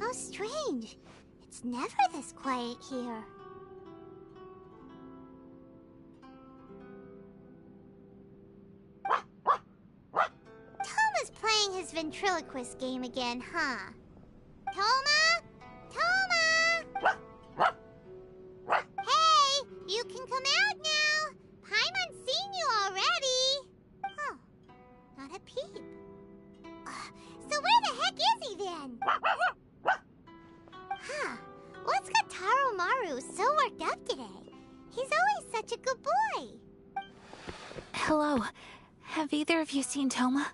How strange. It's never this quiet here. Toma's playing his ventriloquist game again, huh? Toma? Toma! Hey, you can come out now. Paimon's seen you already. Oh, not a peep. So where the heck is he then? Huh, what's got Taro Maru so worked up today? He's always such a good boy. Hello. Have either of you seen Toma?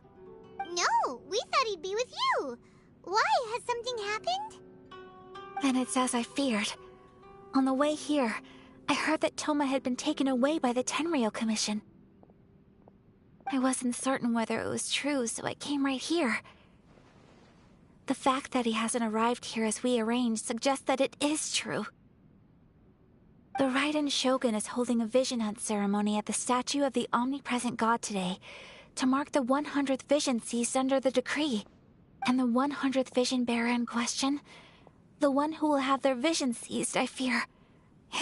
No, we thought he'd be with you. Why? Has something happened? Then it's as I feared. On the way here, I heard that Toma had been taken away by the Tenryou Commission. I wasn't certain whether it was true, so I came right here. The fact that he hasn't arrived here as we arranged suggests that it is true. The Raiden Shogun is holding a vision hunt ceremony at the statue of the omnipresent god today to mark the 100th vision seized under the decree. And the 100th vision bearer in question, the one who will have their vision seized, I fear,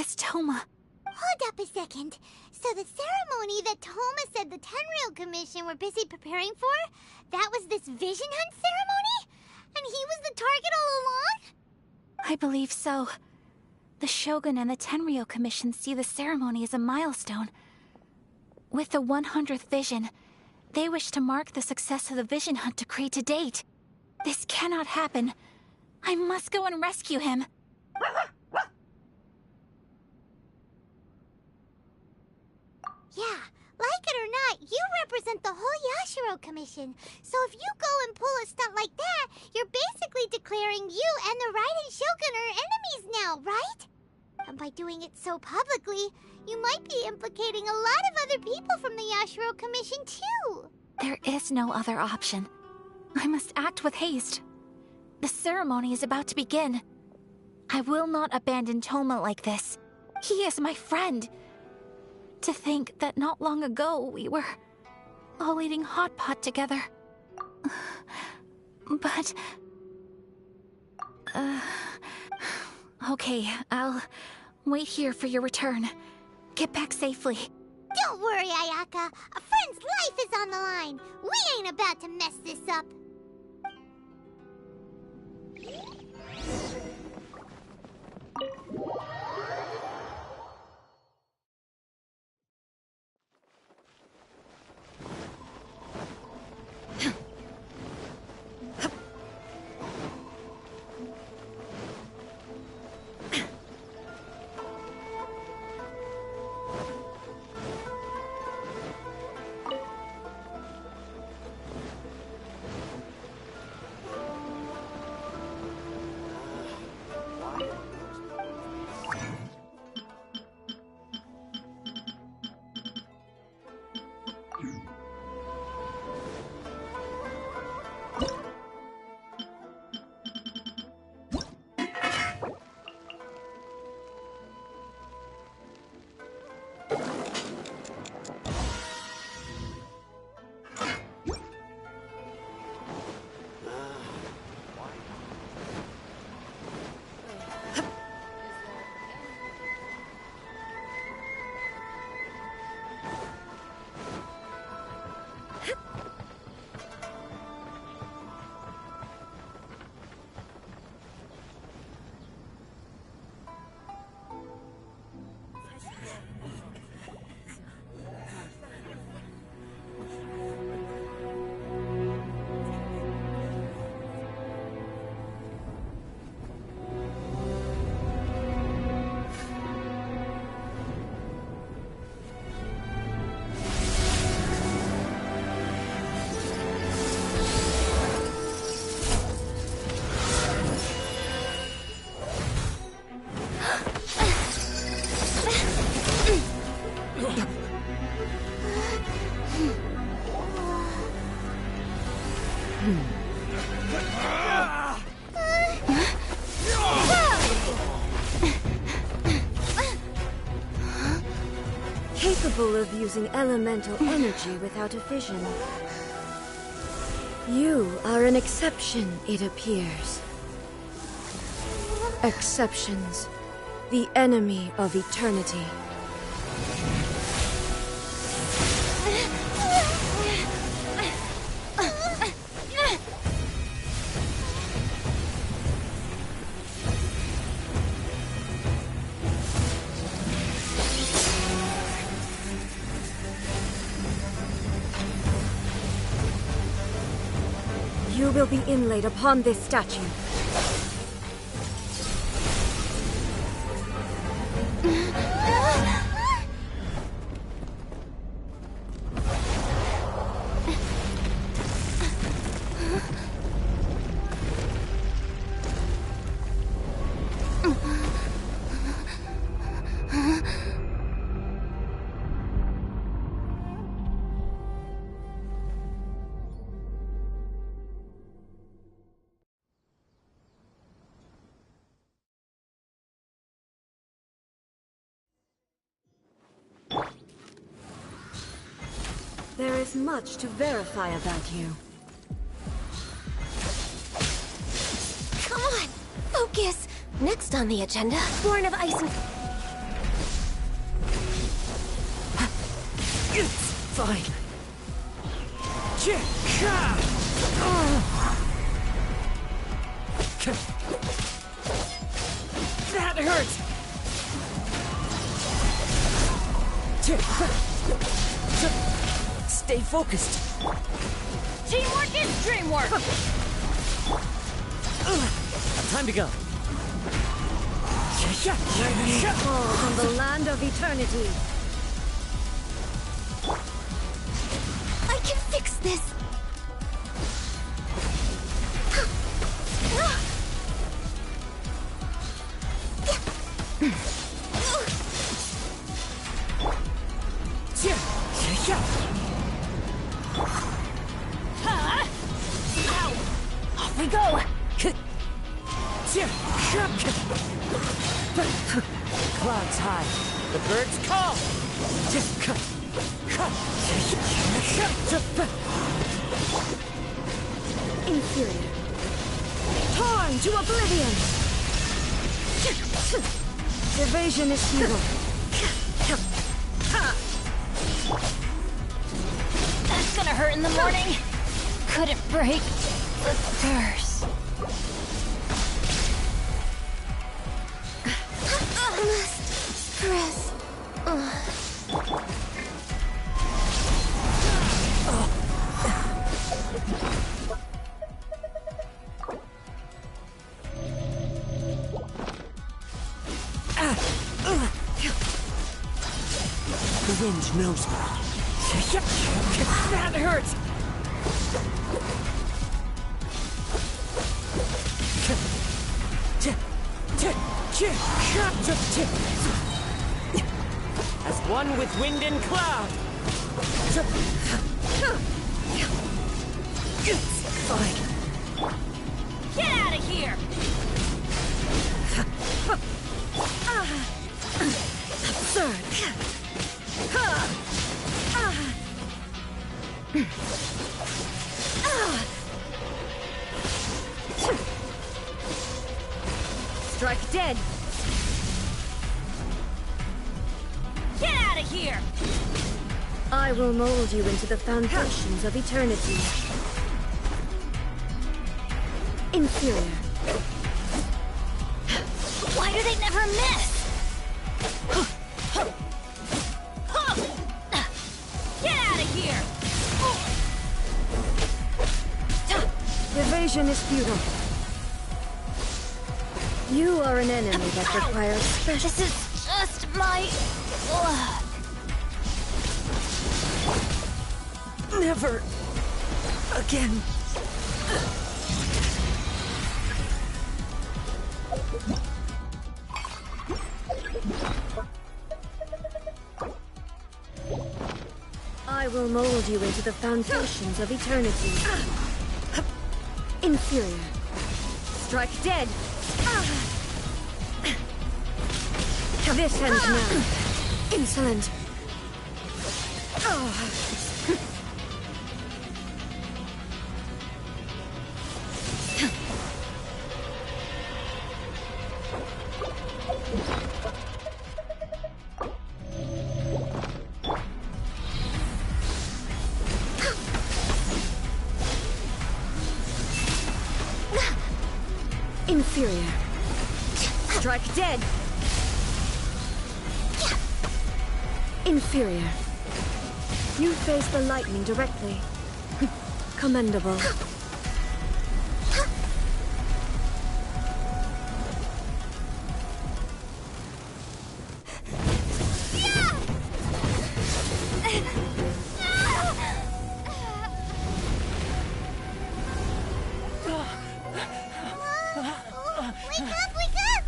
is Toma. Hold up a second. So the ceremony that Toma said the Tenryou Commission were busy preparing for, that was this vision hunt ceremony? And he was the target all along? I believe so. The Shogun and the Tenryou Commission see the ceremony as a milestone. With the 100th vision, they wish to mark the success of the vision hunt decree to date. This cannot happen. I must go and rescue him. Yeah, like it or not, you represent the whole Yashiro Commission. So if you go and pull a stunt like that, you're basically declaring you and the Raiden Shogun are enemies now, right? And by doing it so publicly, you might be implicating a lot of other people from the Yashiro Commission too. There is no other option. I must act with haste. The ceremony is about to begin. I will not abandon Toma like this. He is my friend. To think that not long ago we were all eating hot pot together. But... Okay, I'll wait here for your return. Get back safely. Don't worry, Ayaka. A friend's life is on the line. We ain't about to mess this up. capable of using elemental energy without a fission. You are an exception, it appears. Exceptions. The enemy of eternity. You will be inlaid upon this statue. There is much to verify about you. Come on! Focus! Next on the agenda, Born of Ice and... It's fine. That hurts! Stay focused. Teamwork is dreamwork! Time to go. Fall from the land of eternity. I can fix this! Off we go. Clouds high. The birds call. Inferior. Torn to oblivion. Evasion is futile. That's gonna hurt in the morning. Couldn't break the curse. Must press. The wind knows me. That hurts! As one with wind and cloud. It's fine. Get out of here! Absurd. Strike dead. Get out of here! I will mold you into the foundations of eternity. Inferior. Why do they never miss? Get out of here! Evasion is futile. You are an enemy that requires special... This is just my luck. Never again. I will mold you into the foundations of eternity. Inferior. Strike dead. This ends now. Insolent. Inferior. Strike dead. Inferior. You face the lightning directly. Commendable. Wake up, wake up!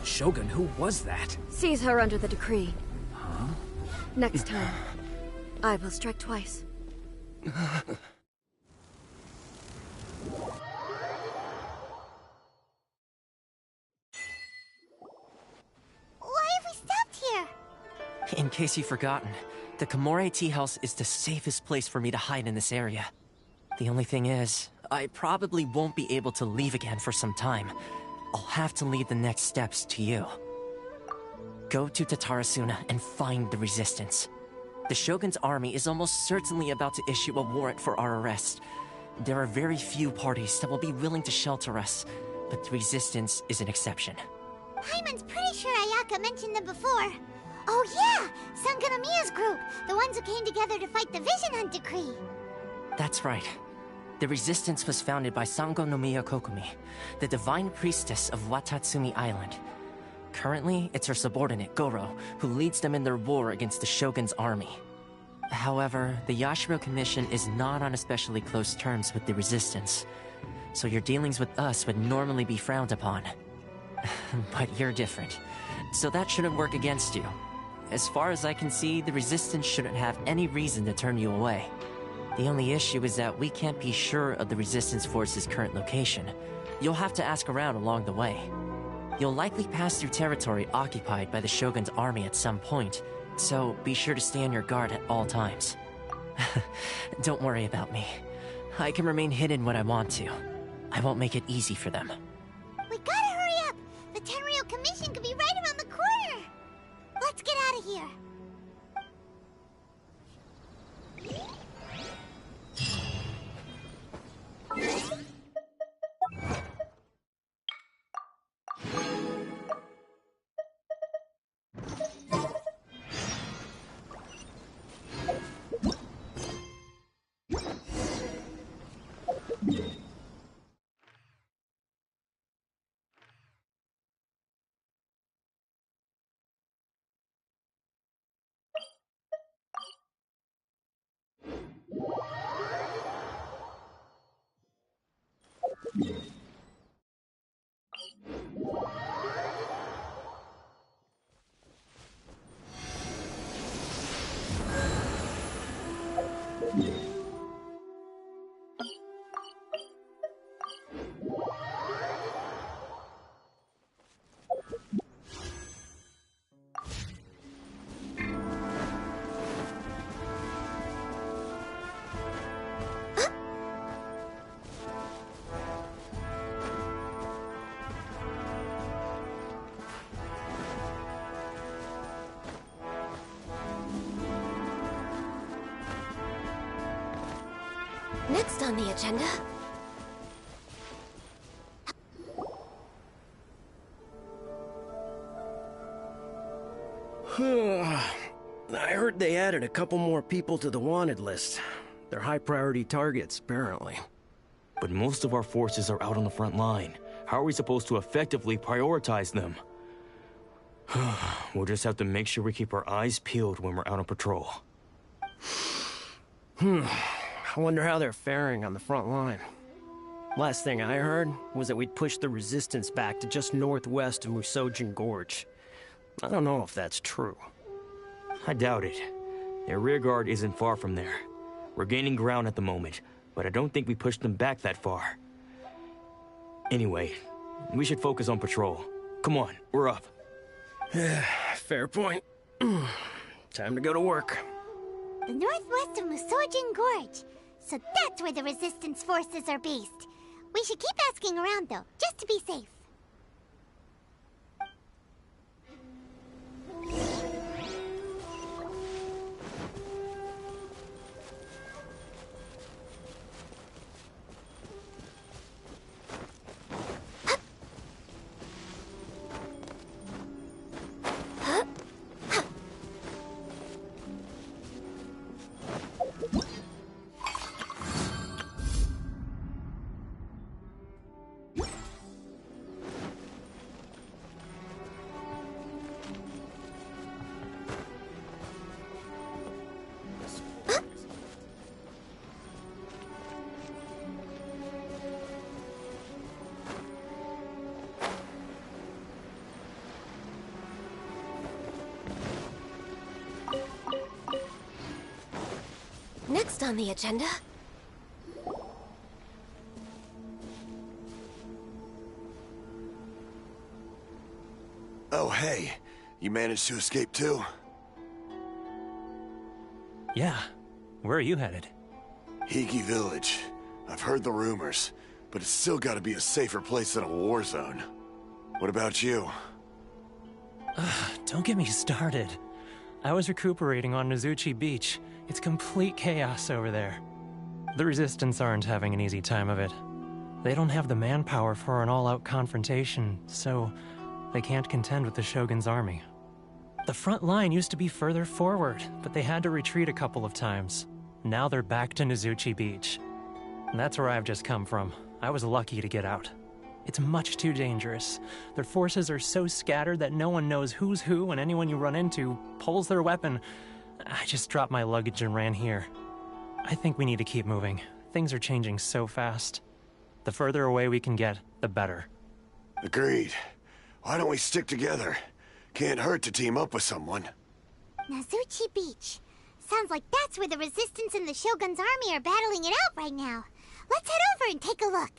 Shogun, who was that? Seize her under the decree. Huh? Next time, I will strike twice. Why have we stopped here? In case you've forgotten, the Komore Tea House is the safest place for me to hide in this area. The only thing is, I probably won't be able to leave again for some time. I'll have to leave the next steps to you. Go to Tatarasuna and find the Resistance. The Shogun's army is almost certainly about to issue a warrant for our arrest. There are very few parties that will be willing to shelter us, but the Resistance is an exception. Paimon's pretty sure Ayaka mentioned them before. Oh yeah! Sangonomiya's group! The ones who came together to fight the Vision Decree! That's right. The Resistance was founded by Sangonomiya Kokumi, the divine priestess of Watatsumi Island. Currently, it's her subordinate, Goro, who leads them in their war against the Shogun's army. However, the Yashiro Commission is not on especially close terms with the Resistance, so your dealings with us would normally be frowned upon. But you're different, so that shouldn't work against you. As far as I can see, the Resistance shouldn't have any reason to turn you away. The only issue is that we can't be sure of the Resistance Force's current location. You'll have to ask around along the way. You'll likely pass through territory occupied by the Shogun's army at some point, so be sure to stay on your guard at all times. Don't worry about me. I can remain hidden when I want to. I won't make it easy for them. We gotta hurry up! The Tenryou Commission could be right around the corner! Let's get out of here! Next on the agenda... I heard they added a couple more people to the wanted list. They're high-priority targets, apparently. But most of our forces are out on the front line. How are we supposed to effectively prioritize them? We'll just have to make sure we keep our eyes peeled when we're out on patrol. I wonder how they're faring on the front line. Last thing I heard was that we'd pushed the resistance back to just northwest of Musojin Gorge. I don't know if that's true. I doubt it. Their rearguard isn't far from there. We're gaining ground at the moment, but I don't think we pushed them back that far. Anyway, we should focus on patrol. Come on, we're up. Fair point. Time to go to work. The northwest of Musojin Gorge. So that's where the resistance forces are based. We should keep asking around though, just to be safe. Next on the agenda... Oh, hey. You managed to escape too? Yeah. Where are you headed? Higi Village. I've heard the rumors, but it's still gotta be a safer place than a war zone. What about you? Don't get me started. I was recuperating on Nozuchi Beach. It's complete chaos over there. The Resistance aren't having an easy time of it. They don't have the manpower for an all-out confrontation, so they can't contend with the Shogun's army. The front line used to be further forward, but they had to retreat a couple of times. Now they're back to Nozuchi Beach. And that's where I've just come from. I was lucky to get out. It's much too dangerous. Their forces are so scattered that no one knows who's who, and anyone you run into pulls their weapon. I just dropped my luggage and ran here. I think we need to keep moving. Things are changing so fast. The further away we can get, the better. Agreed. Why don't we stick together? Can't hurt to team up with someone. Nozuchi Beach. Sounds like that's where the Resistance and the Shogun's army are battling it out right now. Let's head over and take a look.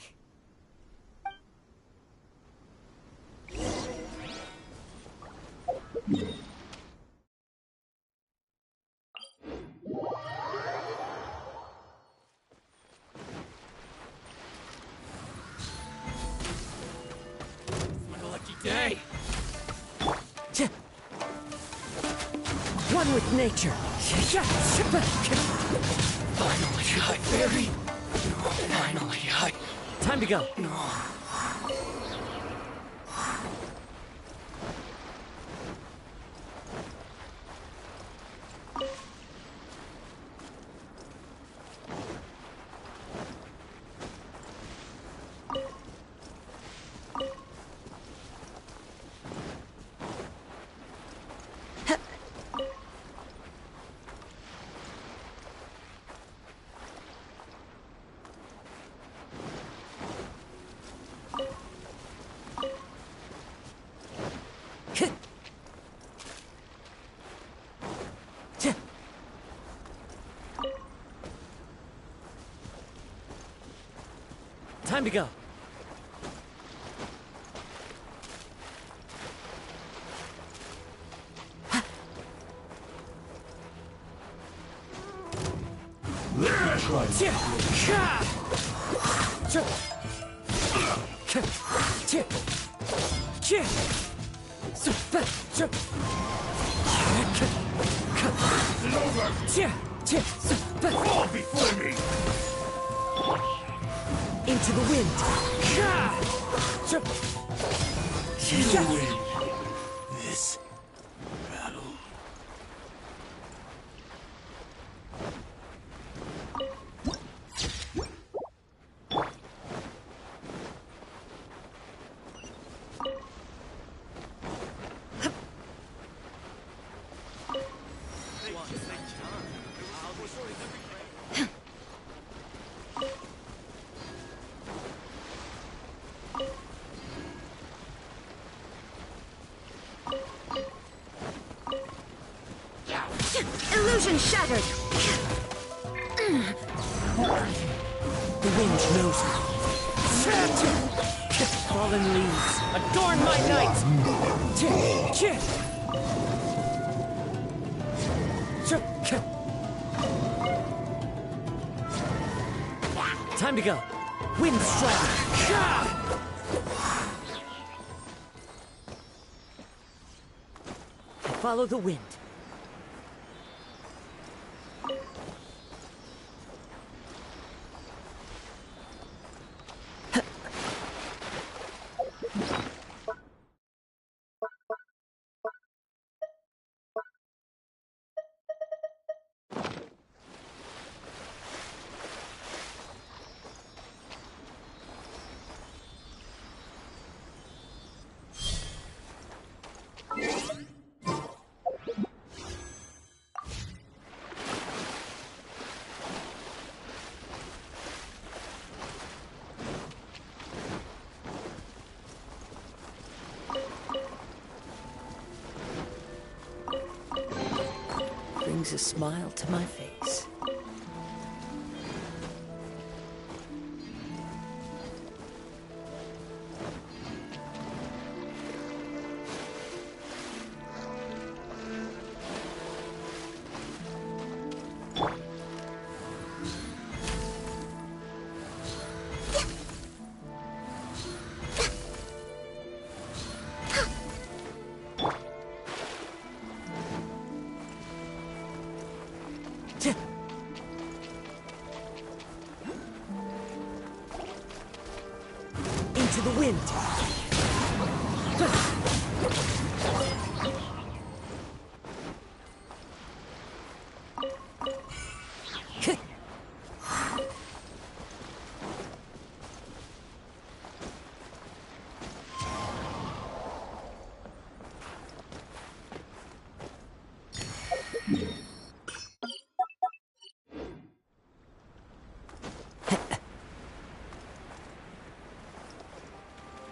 What a lucky day! One with nature. Finally, High Fairy. Finally, High. Time to go. Time to go. Fall before me! Into the wind. You win this battle. Connection shattered! The wind knows me. Fallen leaves, adorn my night! Time to go. Wind strike! Follow the wind. Brings a smile to my face. Into the wind.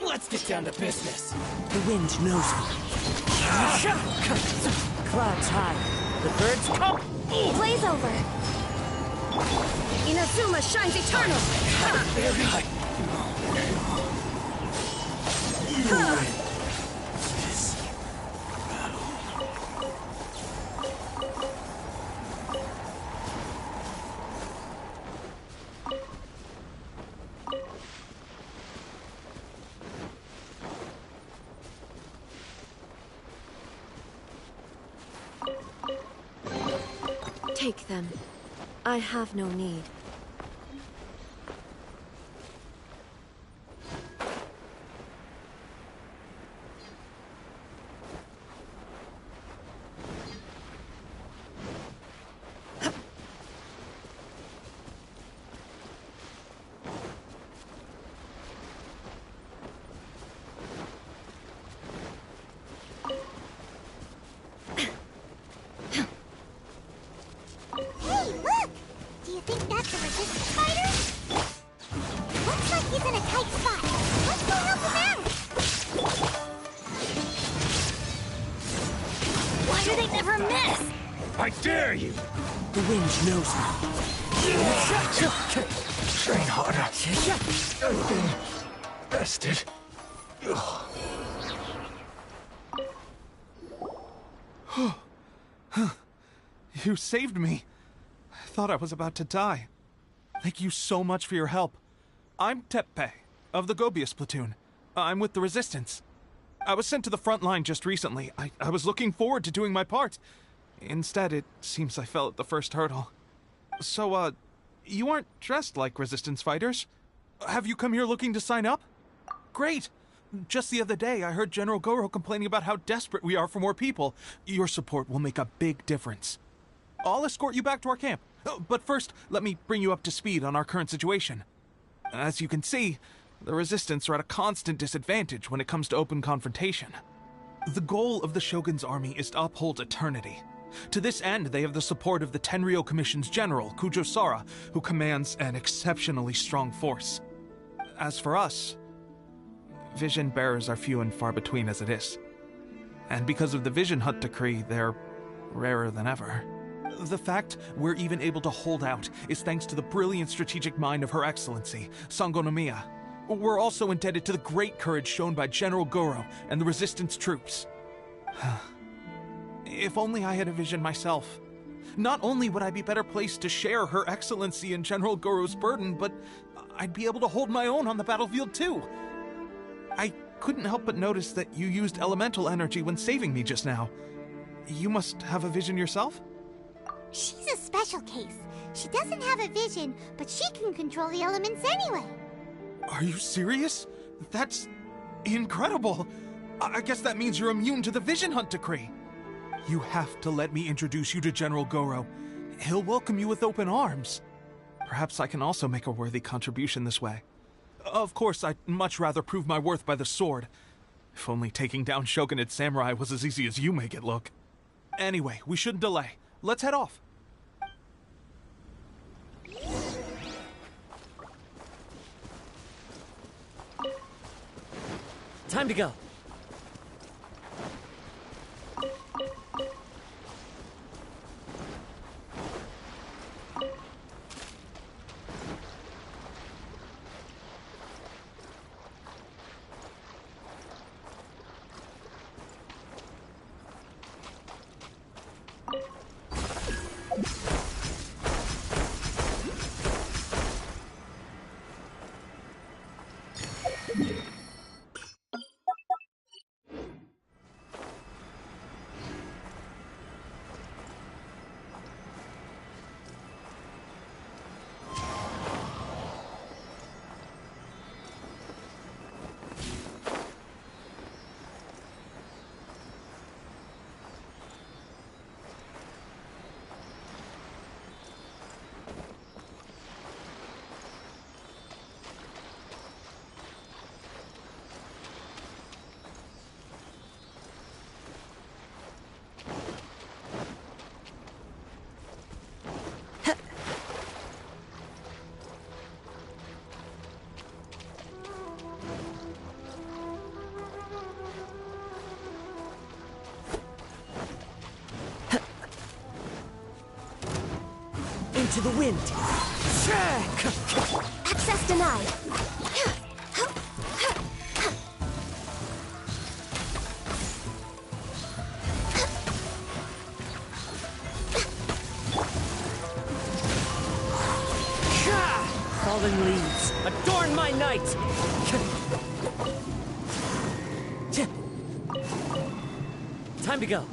Let's get down to business. The wind knows me. Clouds high. The birds come. Blaze over. Inazuma shines eternal! Take them. I have no need. I dare you! The wind knows me. Train harder. I've been bested. You saved me. I thought I was about to die. Thank you so much for your help. I'm Teppei, of the Gobius platoon. I'm with the Resistance. I was sent to the front line just recently. I was looking forward to doing my part. Instead, it seems I fell at the first hurdle. So, you aren't dressed like Resistance fighters? Have you come here looking to sign up? Great! Just the other day, I heard General Goro complaining about how desperate we are for more people. Your support will make a big difference. I'll escort you back to our camp. But first, let me bring you up to speed on our current situation. As you can see, the Resistance are at a constant disadvantage when it comes to open confrontation. The goal of the Shogun's army is to uphold eternity. To this end, they have the support of the Tenryou Commission's general, Kujo Sara, who commands an exceptionally strong force. As for us, vision bearers are few and far between as it is. And because of the Vision Hut decree, they're rarer than ever. The fact we're even able to hold out is thanks to the brilliant strategic mind of Her Excellency, Sango Nomiya. We're also indebted to the great courage shown by General Goro and the Resistance troops. If only I had a vision myself. Not only would I be better placed to share Her Excellency and General Goro's burden, but I'd be able to hold my own on the battlefield too. I couldn't help but notice that you used elemental energy when saving me just now. You must have a vision yourself? She's a special case. She doesn't have a vision, but she can control the elements anyway. Are you serious? That's incredible. I guess that means you're immune to the Vision Hunt decree. You have to let me introduce you to General Goro. He'll welcome you with open arms. Perhaps I can also make a worthy contribution this way. Of course, I'd much rather prove my worth by the sword. If only taking down Shogunate samurai was as easy as you make it look. Anyway, we shouldn't delay. Let's head off. Time to go. Into the wind. Access denied. Fallen leaves, adorn my night! Time to go.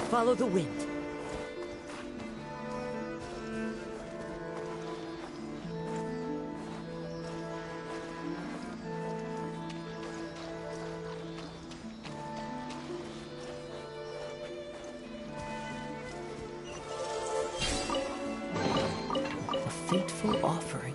Follow the wind. A fateful offering.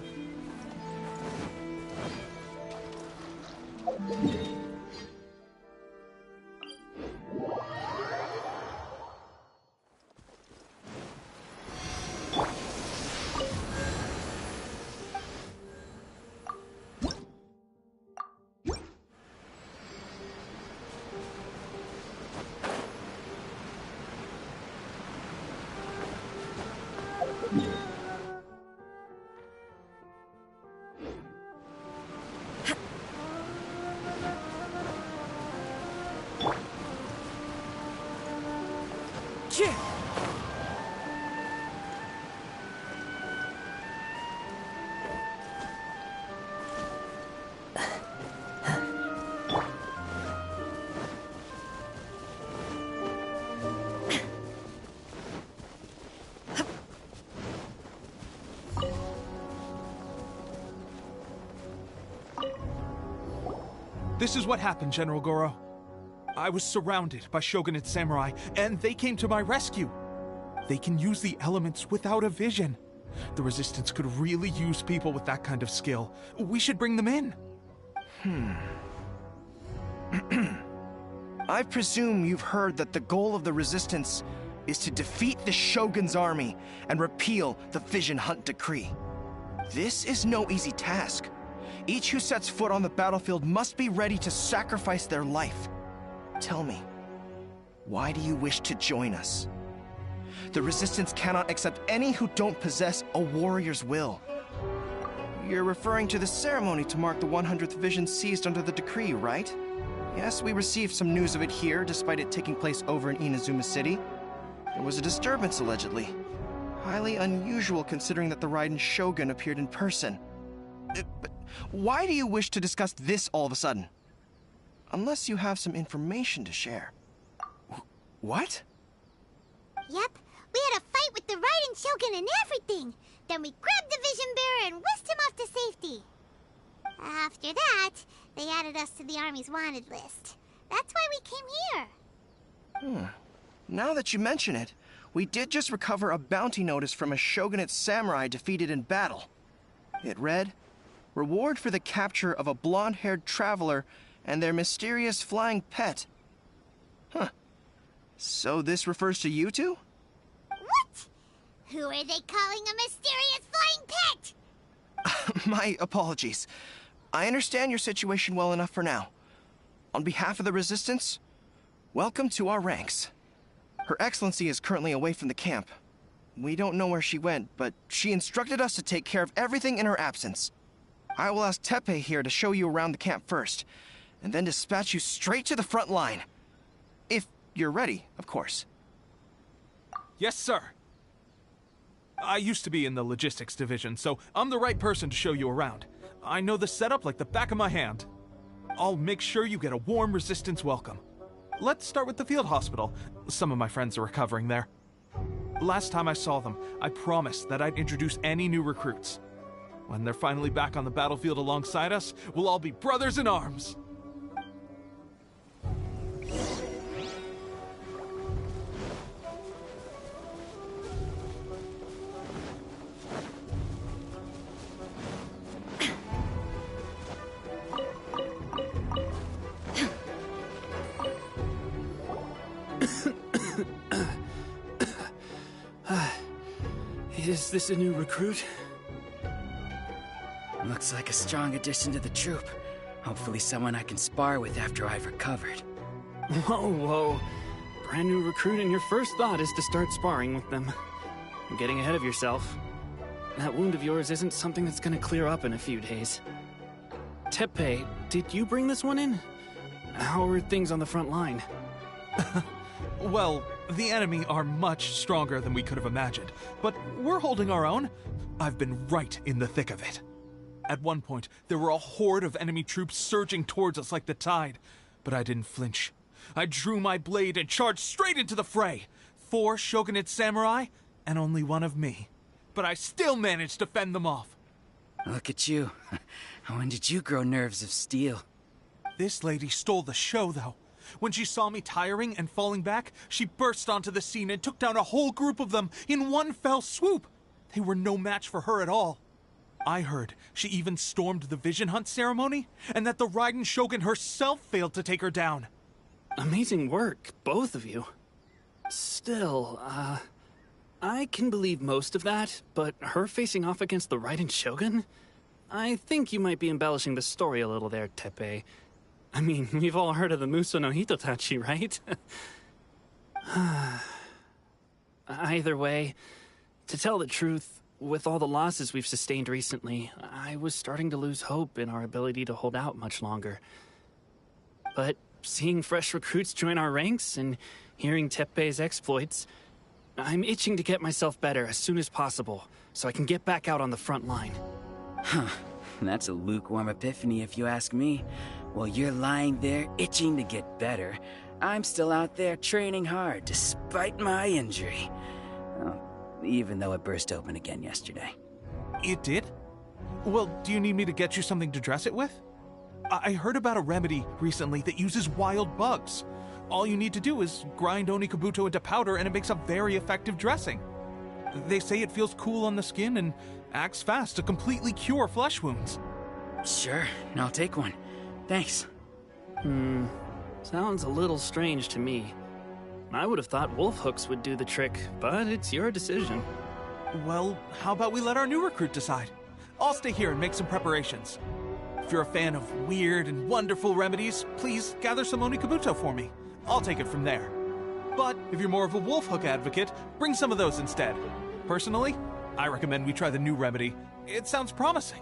This is what happened, General Goro. I was surrounded by shogunate samurai, and they came to my rescue. They can use the elements without a vision. The Resistance could really use people with that kind of skill. We should bring them in. I presume you've heard that the goal of the Resistance is to defeat the Shogun's army and repeal the Vision Hunt Decree. This is no easy task. Each who sets foot on the battlefield must be ready to sacrifice their life. Tell me, why do you wish to join us? The Resistance cannot accept any who don't possess a warrior's will. You're referring to the ceremony to mark the 100th Vision seized under the decree, right? Yes, we received some news of it here, despite it taking place over in Inazuma City. There was a disturbance, allegedly. Highly unusual considering that the Raiden Shogun appeared in person. But why do you wish to discuss this all of a sudden? Unless you have some information to share. What? Yep, we had a fight with the Raiden Shogun and everything. Then we grabbed the Vision Bearer and whisked him off to safety. After that, they added us to the Army's wanted list. That's why we came here. Now that you mention it, we did just recover a bounty notice from a shogunate samurai defeated in battle. It read, "Reward for the capture of a blonde-haired traveler and their mysterious flying pet." So this refers to you two? What? Who are they calling a mysterious flying pet? My apologies. I understand your situation well enough for now. On behalf of the Resistance, welcome to our ranks. Her Excellency is currently away from the camp. We don't know where she went, but she instructed us to take care of everything in her absence. I will ask Teppei here to show you around the camp first, and then dispatch you straight to the front line. If you're ready, of course. Yes, sir. I used to be in the logistics division, so I'm the right person to show you around. I know the setup like the back of my hand. I'll make sure you get a warm Resistance welcome. Let's start with the field hospital. Some of my friends are recovering there. Last time I saw them, I promised that I'd introduce any new recruits. When they're finally back on the battlefield alongside us, we'll all be brothers in arms. Is this a new recruit? Looks like a strong addition to the troop. Hopefully someone I can spar with after I've recovered. Whoa. Brand new recruit and your first thought is to start sparring with them. You're getting ahead of yourself. That wound of yours isn't something that's gonna clear up in a few days. Teppei, did you bring this one in? How are things on the front line? Well, the enemy are much stronger than we could have imagined, but we're holding our own. I've been right in the thick of it. At one point, there were a horde of enemy troops surging towards us like the tide, but I didn't flinch. I drew my blade and charged straight into the fray. 4 shogunate samurai, and only one of me. But I still managed to fend them off. Look at you. When did you grow nerves of steel? This lady stole the show, though. When she saw me tiring and falling back, she burst onto the scene and took down a whole group of them in one fell swoop. They were no match for her at all. I heard she even stormed the Vision Hunt ceremony, and that the Raiden Shogun herself failed to take her down. Amazing work, both of you. Still, I can believe most of that, but her facing off against the Raiden Shogun? I think you might be embellishing the story a little there, Teppei. I mean, we've all heard of the Muso no Hitotachi, right? Either way, to tell the truth, with all the losses we've sustained recently, I was starting to lose hope in our ability to hold out much longer. But seeing fresh recruits join our ranks and hearing Teppei's exploits, I'm itching to get myself better as soon as possible, so I can get back out on the front line. That's a lukewarm epiphany if you ask me. While you're lying there itching to get better, I'm still out there training hard despite my injury. Even though it burst open again yesterday. It did? Well, do you need me to get you something to dress it with? I heard about a remedy recently that uses wild bugs. All you need to do is grind Onikabuto into powder and it makes a very effective dressing. They say it feels cool on the skin and acts fast to completely cure flesh wounds. Sure, I'll take one. Thanks. Sounds a little strange to me. I would have thought wolf hooks would do the trick, but it's your decision. Well, how about we let our new recruit decide? I'll stay here and make some preparations. If you're a fan of weird and wonderful remedies, please gather some Onikabuto for me. I'll take it from there. But if you're more of a wolf hook advocate, bring some of those instead. Personally, I recommend we try the new remedy. It sounds promising.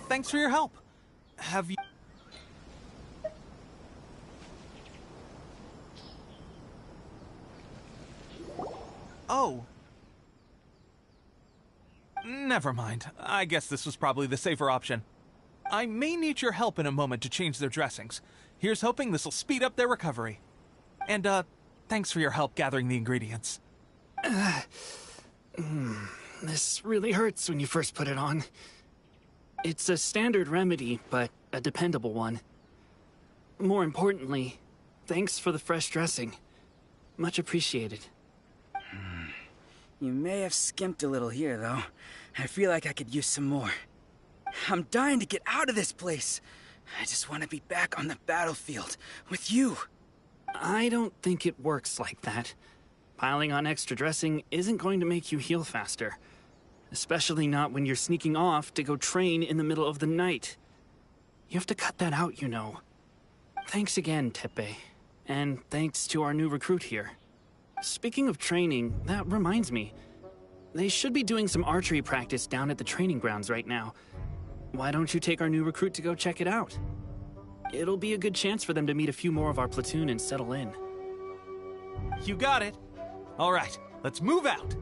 Thanks for your help. Have you... Oh. Never mind. I guess this was probably the safer option. I may need your help in a moment to change their dressings. Here's hoping this'll speed up their recovery. And, thanks for your help gathering the ingredients. This really hurts when you first put it on. It's a standard remedy, but a dependable one. More importantly, thanks for the fresh dressing. Much appreciated. You may have skimped a little here, though. I feel like I could use some more. I'm dying to get out of this place. I just want to be back on the battlefield with you. I don't think it works like that. Piling on extra dressing isn't going to make you heal faster. Especially not when you're sneaking off to go train in the middle of the night. You have to cut that out, you know. Thanks again, Teppei. And thanks to our new recruit here. Speaking of training, that reminds me. They should be doing some archery practice down at the training grounds right now. Why don't you take our new recruit to go check it out? It'll be a good chance for them to meet a few more of our platoon and settle in. You got it. All right, let's move out.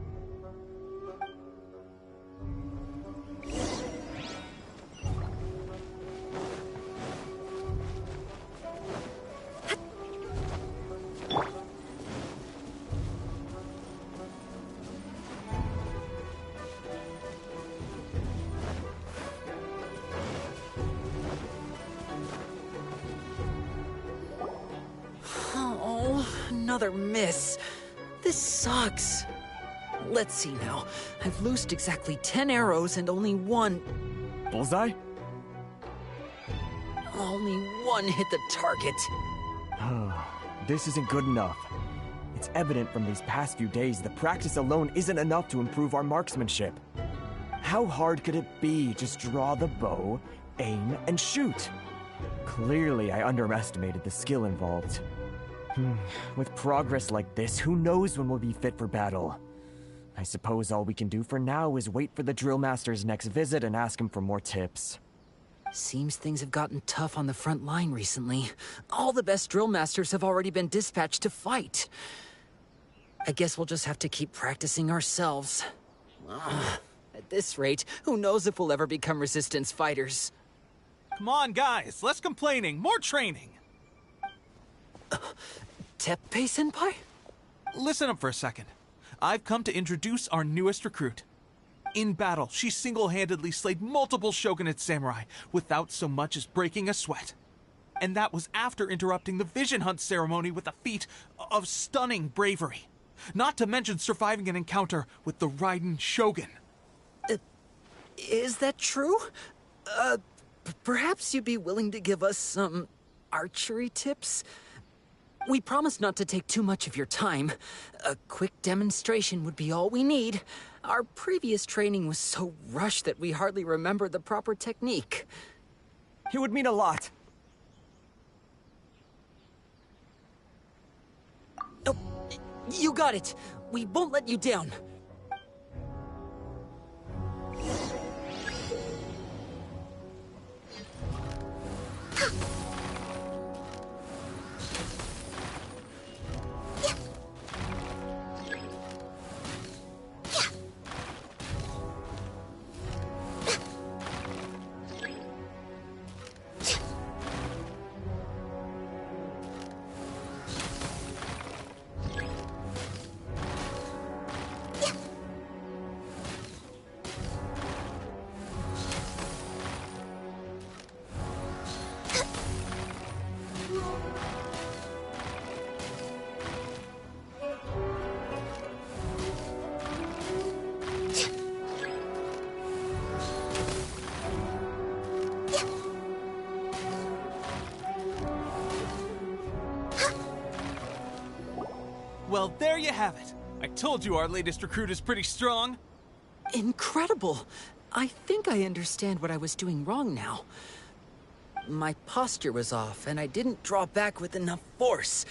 Another miss. This sucks. Let's see now. I've loosed exactly 10 arrows and only one... Bullseye? Only one hit the target. This isn't good enough. It's evident from these past few days that practice alone isn't enough to improve our marksmanship. How hard could it be? Just draw the bow, aim, and shoot. Clearly, I underestimated the skill involved. With progress like this, who knows when we'll be fit for battle? I suppose all we can do for now is wait for the drill master's next visit and ask him for more tips. Seems things have gotten tough on the front line recently. All the best drill masters have already been dispatched to fight. I guess we'll just have to keep practicing ourselves. At this rate, who knows if we'll ever become resistance fighters. Come on, guys, less complaining, more training. Teppei-senpai? Listen up for a second. I've come to introduce our newest recruit. In battle, she single-handedly slayed multiple shogunate samurai without so much as breaking a sweat. And that was after interrupting the vision hunt ceremony with a feat of stunning bravery. Not to mention surviving an encounter with the Raiden Shogun. Is that true? Perhaps you'd be willing to give us some archery tips? We promise not to take too much of your time. A quick demonstration would be all we need. Our previous training was so rushed that we hardly remember the proper technique. It would mean a lot. Oh, you got it. We won't let you down. Well, there you have it. I told you our latest recruit is pretty strong. Incredible! I think I understand what I was doing wrong now. My posture was off, and I didn't draw back with enough force.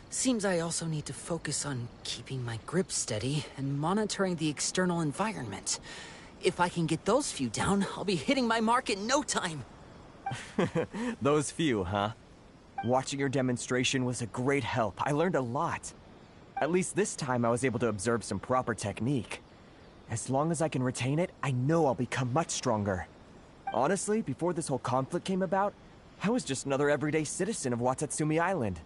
Seems I also need to focus on keeping my grip steady and monitoring the external environment. If I can get those few down, I'll be hitting my mark in no time. Those few, huh? Watching your demonstration was a great help. I learned a lot. At least this time I was able to observe some proper technique. As long as I can retain it, I know I'll become much stronger. Honestly, before this whole conflict came about, I was just another everyday citizen of Watatsumi Island.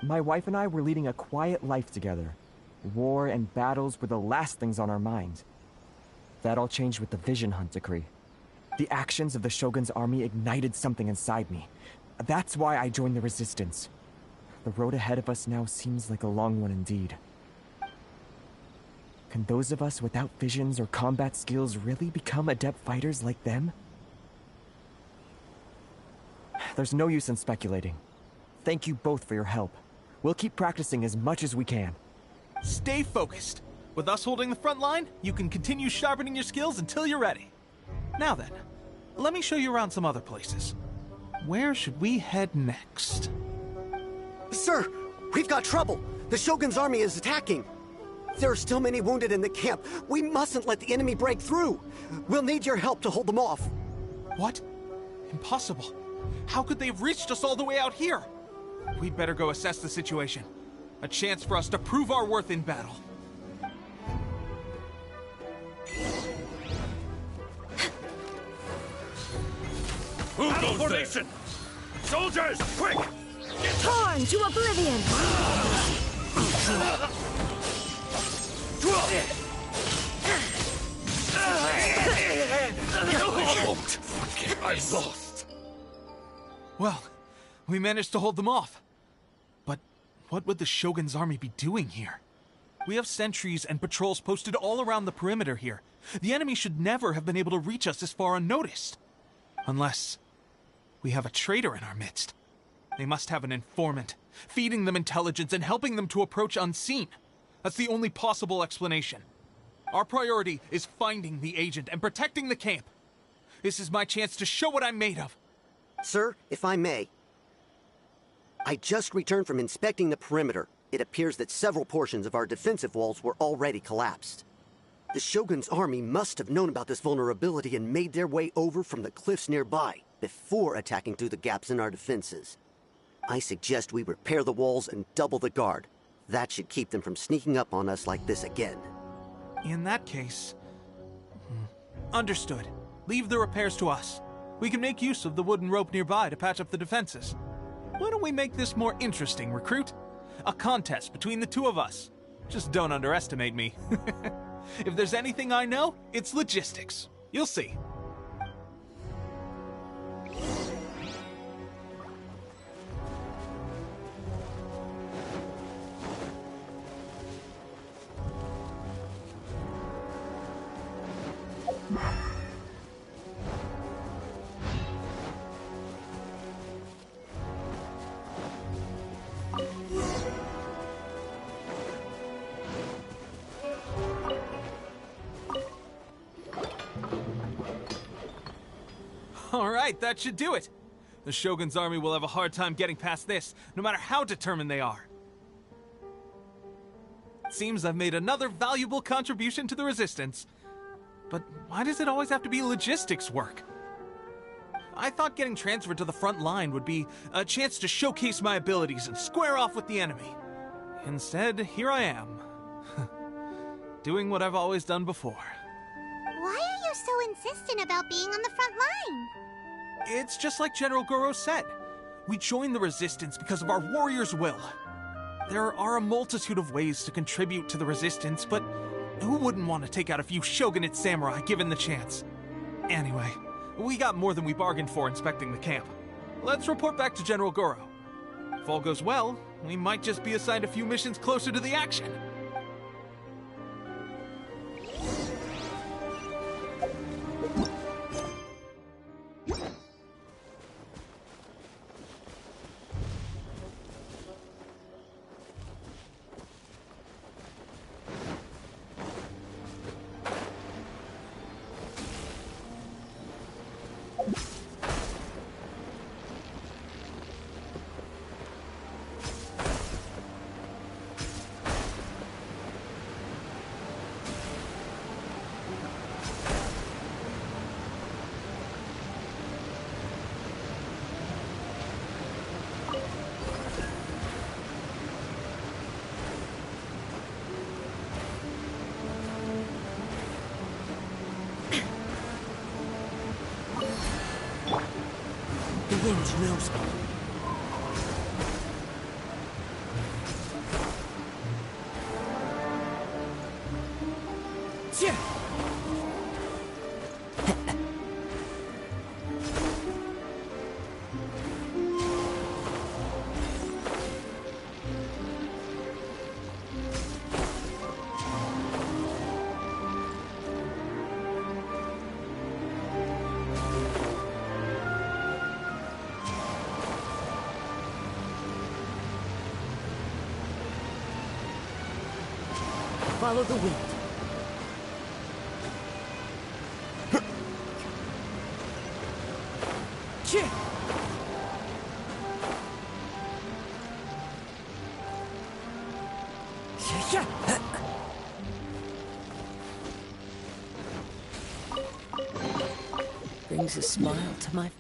My wife and I were leading a quiet life together. War and battles were the last things on our minds. That all changed with the Vision Hunt decree. The actions of the Shogun's army ignited something inside me. That's why I joined the Resistance. The road ahead of us now seems like a long one indeed. Can those of us without visions or combat skills really become adept fighters like them? There's no use in speculating. Thank you both for your help. We'll keep practicing as much as we can. Stay focused. With us holding the front line, you can continue sharpening your skills until you're ready. Now then, let me show you around some other places. Where should we head next? Sir, we've got trouble. The Shogun's army is attacking. There are still many wounded in the camp. We mustn't let the enemy break through. We'll need your help to hold them off. What? Impossible. How could they have reached us all the way out here? We'd better go assess the situation. A chance for us to prove our worth in battle. Battle formation! Soldiers, quick! Torn to oblivion! I won't forget I lost. Well, we managed to hold them off. But what would the Shogun's army be doing here? We have sentries and patrols posted all around the perimeter here. The enemy should never have been able to reach us this far unnoticed. Unless we have a traitor in our midst. They must have an informant, feeding them intelligence and helping them to approach unseen. That's the only possible explanation. Our priority is finding the agent and protecting the camp. This is my chance to show what I'm made of. Sir, if I may. I just returned from inspecting the perimeter. It appears that several portions of our defensive walls were already collapsed. The Shogun's army must have known about this vulnerability and made their way over from the cliffs nearby before attacking through the gaps in our defenses. I suggest we repair the walls and double the guard. That should keep them from sneaking up on us like this again. In that case... Understood. Leave the repairs to us. We can make use of the wooden rope nearby to patch up the defenses. Why don't we make this more interesting, recruit? A contest between the two of us. Just don't underestimate me. If there's anything I know, it's logistics. You'll see. Alright, that should do it. The Shogun's army will have a hard time getting past this, no matter how determined they are. It seems I've made another valuable contribution to the Resistance. But why does it always have to be logistics work? I thought getting transferred to the front line would be a chance to showcase my abilities and square off with the enemy. Instead, here I am. Doing what I've always done before. Why are you so insistent about being on the front line? It's just like General Goro said. We joined the Resistance because of our warrior's will. There are a multitude of ways to contribute to the Resistance, but who wouldn't want to take out a few shogunate samurai given the chance? Anyway, we got more than we bargained for inspecting the camp. Let's report back to General Goro. If all goes well, we might just be assigned a few missions closer to the action. wind knows me. Follow the wind. Brings a smile to my...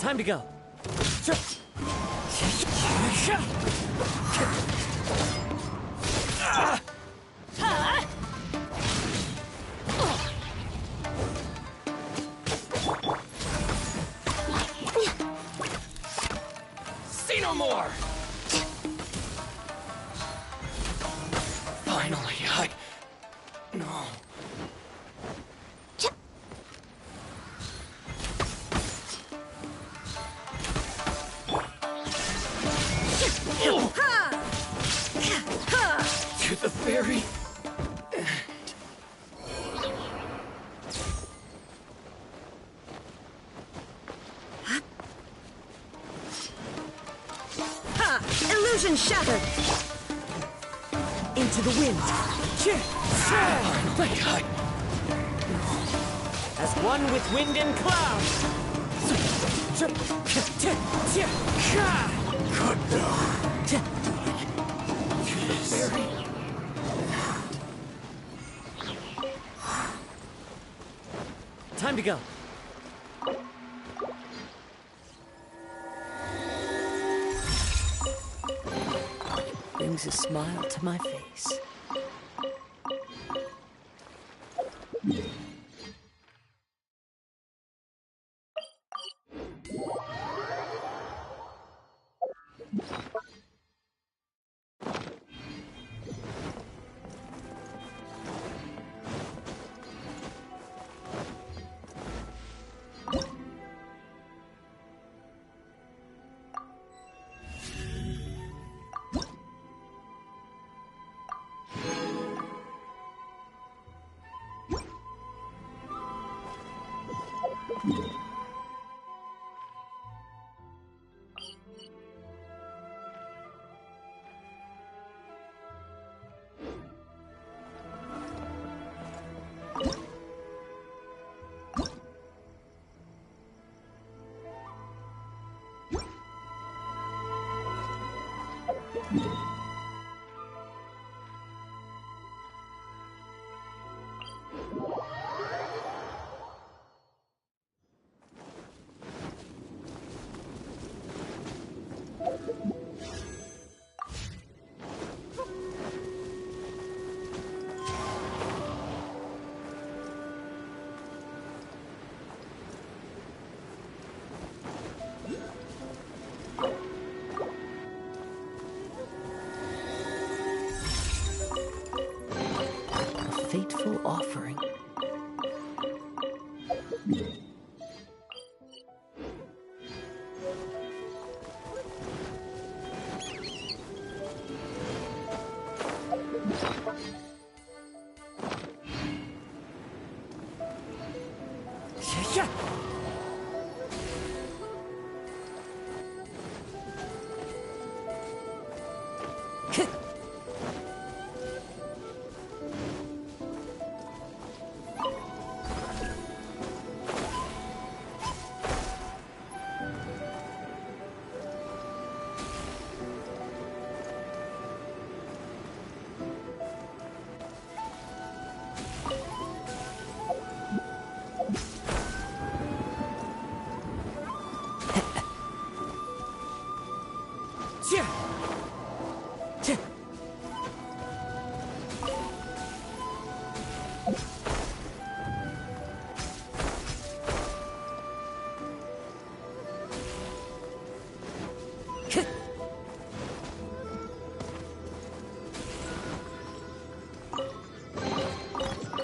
Time to go. See no more! Finally, No. To the very end. Ha! Illusion shattered! Into the wind. Finally, As one with wind and cloud. Good dog. Time to go. Brings a smile to my face.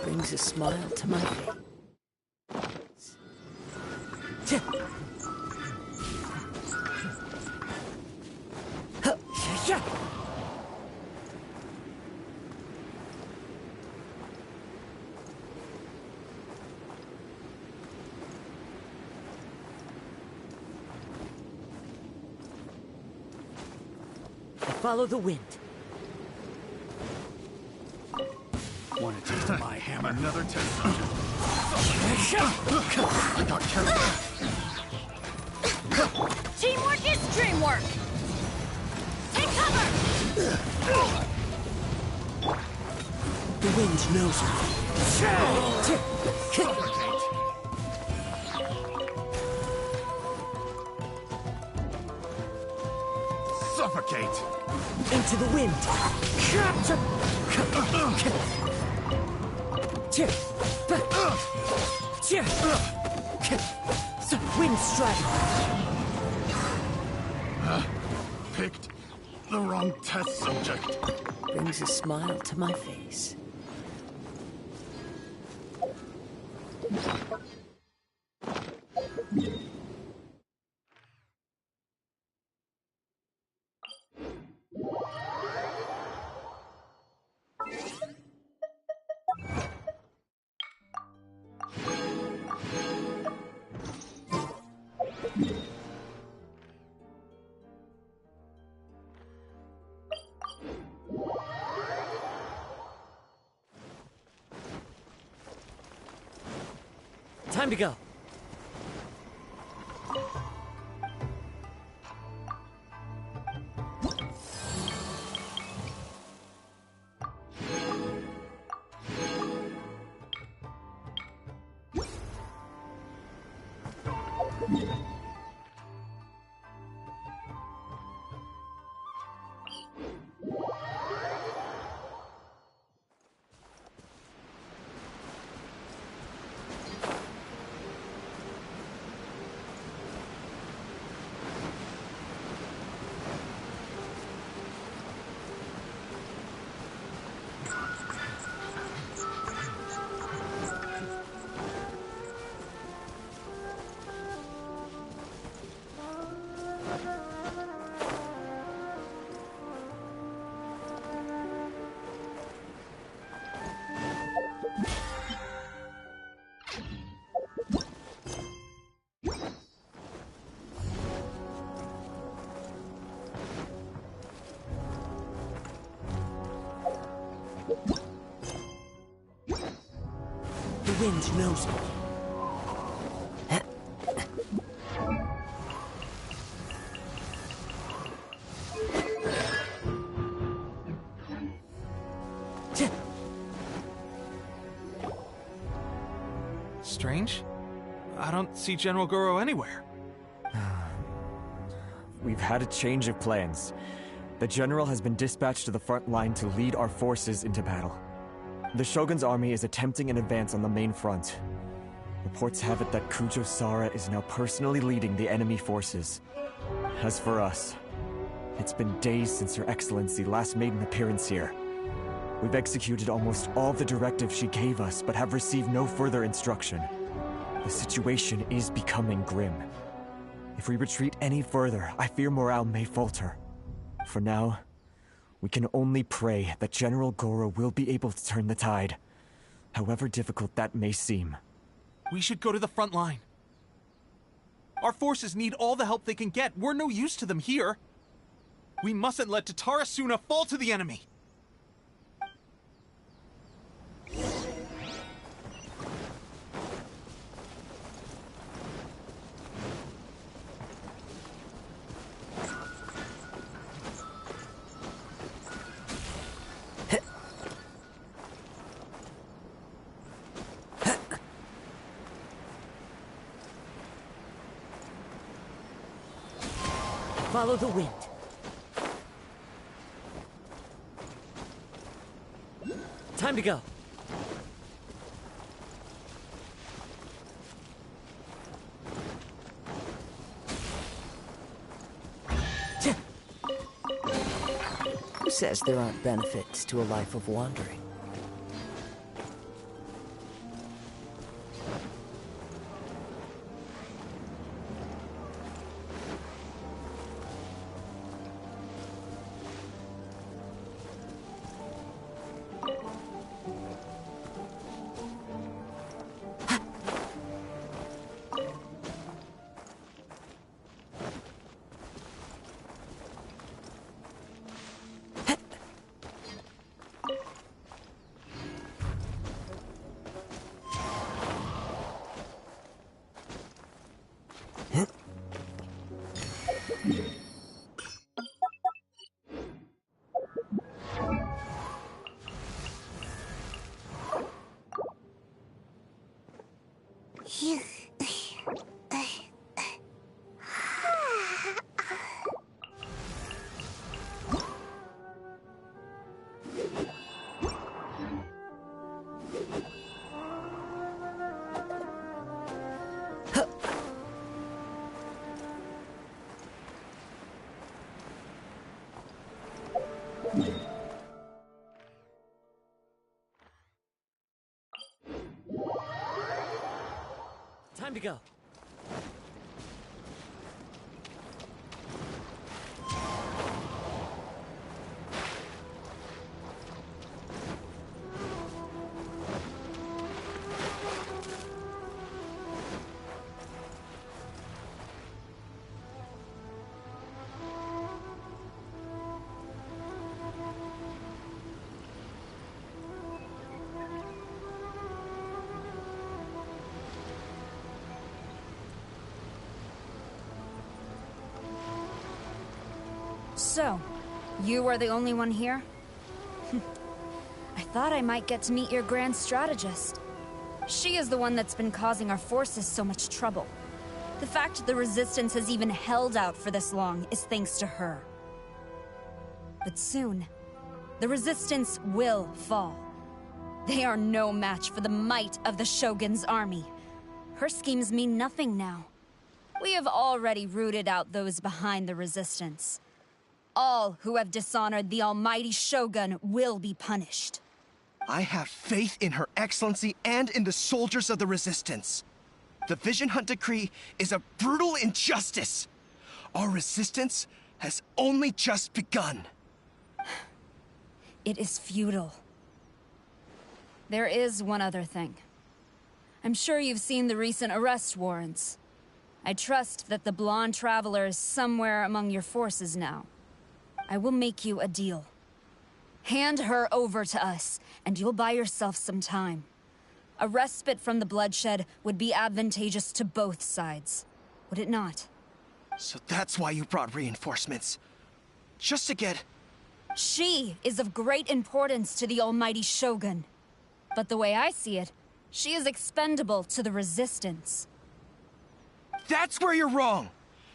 Brings a smile to my face. Follow the wind. Want a taste of my hammer? Another test subject. I got carried. Teamwork is dreamwork! Take cover! The wind knows me. Suffocate! Into the wind. Wind strike. Picked the wrong test subject. Brings a smile to my face. Time to go. The wind knows me. Strange? I don't see General Goro anywhere. We've had a change of plans. The General has been dispatched to the front line to lead our forces into battle. The Shogun's army is attempting an advance on the main front. Reports have it that Kujo Sara is now personally leading the enemy forces. As for us, it's been days since Her Excellency last made an appearance here. We've executed almost all the directives she gave us, but have received no further instruction. The situation is becoming grim. If we retreat any further, I fear morale may falter. For now, we can only pray that General Goro will be able to turn the tide, however difficult that may seem. We should go to the front line. Our forces need all the help they can get. We're no use to them here. We mustn't let Tatarasuna fall to the enemy! Follow the wind. Time to go. Who says there aren't benefits to a life of wandering? Time to go. So, you are the only one here? I thought I might get to meet your grand strategist. She is the one that's been causing our forces so much trouble. The fact the Resistance has even held out for this long is thanks to her. But soon, the Resistance will fall. They are no match for the might of the Shogun's army. Her schemes mean nothing now. We have already rooted out those behind the Resistance. All who have dishonored the almighty Shogun will be punished. I have faith in Her Excellency and in the soldiers of the Resistance. The Vision Hunt Decree is a brutal injustice. Our resistance has only just begun. It is futile. There is one other thing. I'm sure you've seen the recent arrest warrants. I trust that the blonde traveler is somewhere among your forces now. I will make you a deal. Hand her over to us, and you'll buy yourself some time. A respite from the bloodshed would be advantageous to both sides, would it not? So that's why you brought reinforcements. Just to get... She is of great importance to the almighty Shogun. But the way I see it, she is expendable to the Resistance. That's where you're wrong!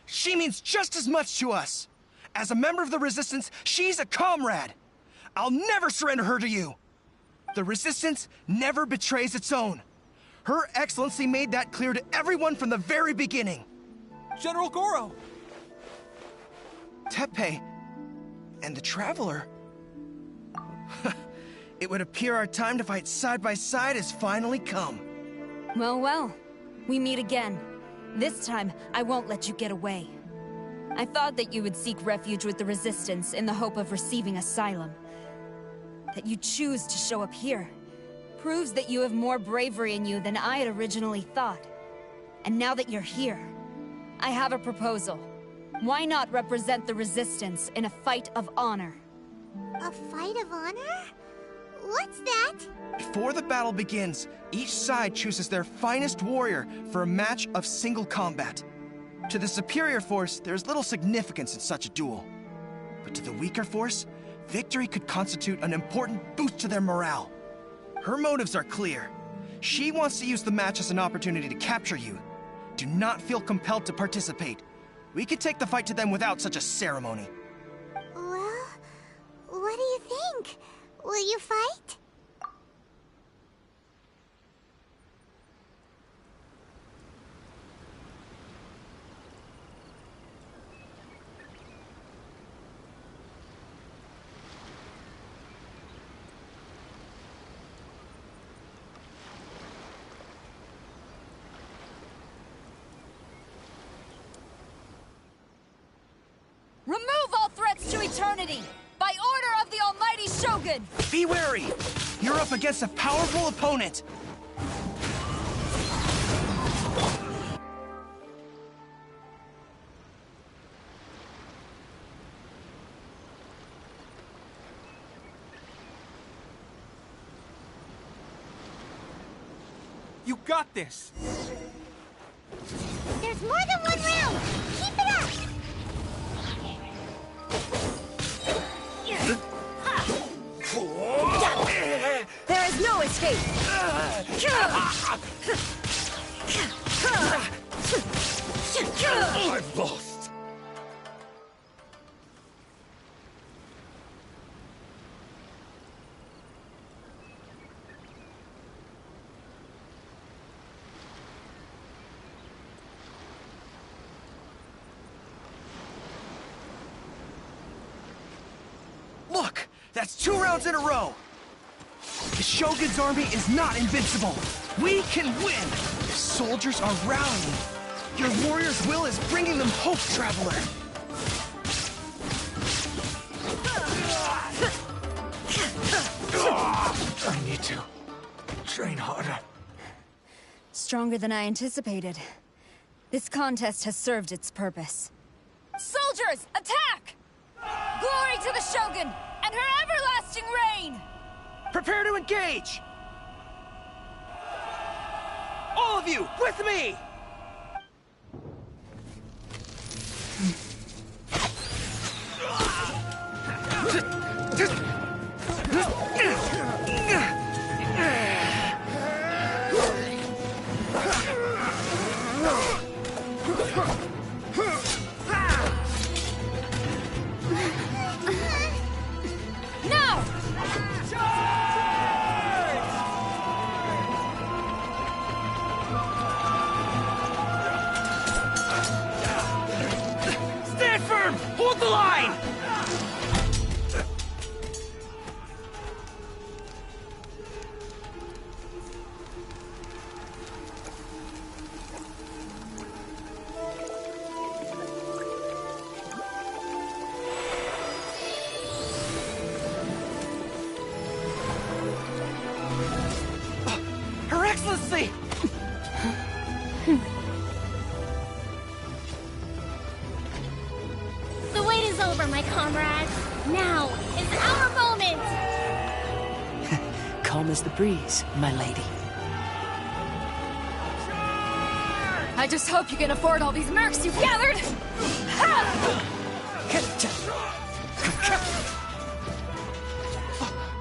She means just as much to us! As a member of the Resistance, she's a comrade! I'll never surrender her to you! The Resistance never betrays its own. Her Excellency made that clear to everyone from the very beginning. General Goro! Teppei and the Traveler. It would appear our time to fight side by side has finally come. Well, well. We meet again. This time, I won't let you get away. I thought that you would seek refuge with the Resistance in the hope of receiving asylum. That you choose to show up here proves that you have more bravery in you than I had originally thought. And now that you're here, I have a proposal. Why not represent the Resistance in a fight of honor? A fight of honor? What's that? Before the battle begins, each side chooses their finest warrior for a match of single combat. To the superior force, there's little significance in such a duel. But to the weaker force, victory could constitute an important boost to their morale. Her motives are clear. She wants to use the match as an opportunity to capture you. Do not feel compelled to participate. We could take the fight to them without such a ceremony. Well, what do you think? Will you fight? Remove all threats to eternity! By order of the Almighty Shogun! Be wary! You're up against a powerful opponent! You got this! There's more than one round! Keep it up! There is no escape! I've lost. Look! That's 2 rounds in a row! The Shogun's army is not invincible! We can win! The soldiers are rallying! Your warrior's will is bringing them hope, Traveler! I need to train harder. Stronger than I anticipated. This contest has served its purpose. Soldiers, attack! Glory to the Shogun and her everlasting reign! Prepare to engage! All of you, with me! Now! Stand firm! Hold the line! Her Excellency! The wait is over, my comrades. Now is our moment! Calm as the breeze, my lady. I just hope you can afford all these mercs you've gathered!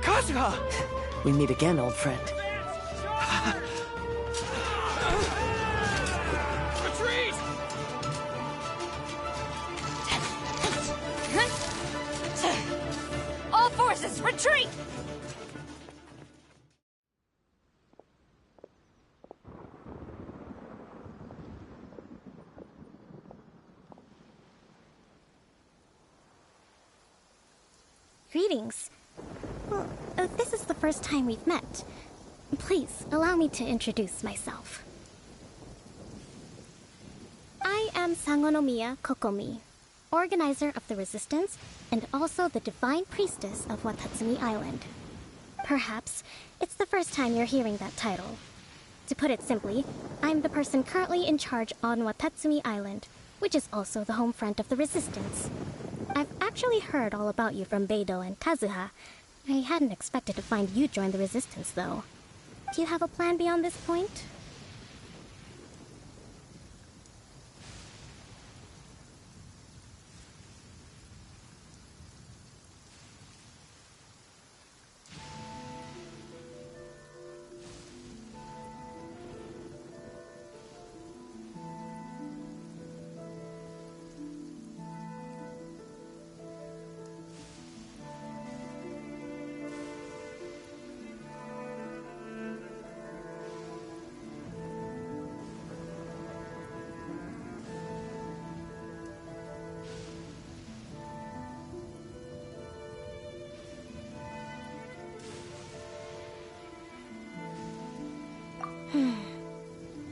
Kazuha! We meet again, old friend. Retreat! All forces, retreat! Greetings. Well, this is the first time we've met. Please, allow me to introduce myself. I am Sangonomiya Kokomi, organizer of the Resistance and also the Divine Priestess of Watatsumi Island. Perhaps it's the first time you're hearing that title. To put it simply, I'm the person currently in charge on Watatsumi Island, which is also the home front of the Resistance. I've actually heard all about you from Beidou and Kazuha. I hadn't expected to find you join the Resistance, though. Do you have a plan beyond this point?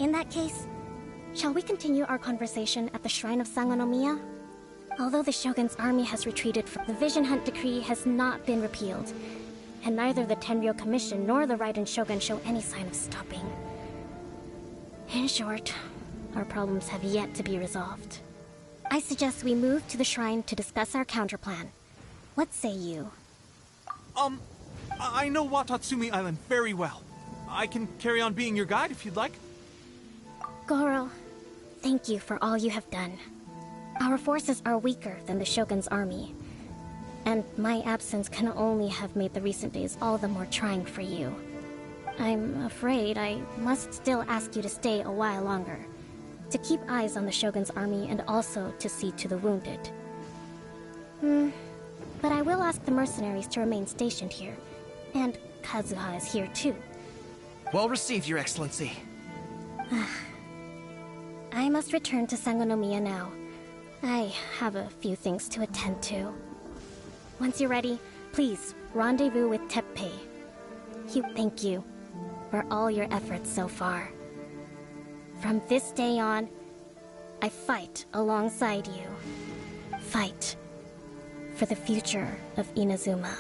In that case, shall we continue our conversation at the Shrine of Sangonomiya? Although the Shogun's army has retreated, the Vision Hunt decree has not been repealed, and neither the Tenryou Commission nor the Raiden Shogun show any sign of stopping. In short, our problems have yet to be resolved. I suggest we move to the shrine to discuss our counterplan. What say you? I know Watatsumi Island very well. I can carry on being your guide if you'd like. Goro, thank you for all you have done. Our forces are weaker than the Shogun's army, and my absence can only have made the recent days all the more trying for you. I'm afraid I must still ask you to stay a while longer, to keep eyes on the Shogun's army and also to see to the wounded. But I will ask the mercenaries to remain stationed here, and Kazuha is here too. Well received, Your Excellency. I must return to Sangonomiya now. I have a few things to attend to. Once you're ready, please rendezvous with Teppei. Thank you for all your efforts so far. From this day on, I fight alongside you. Fight for the future of Inazuma.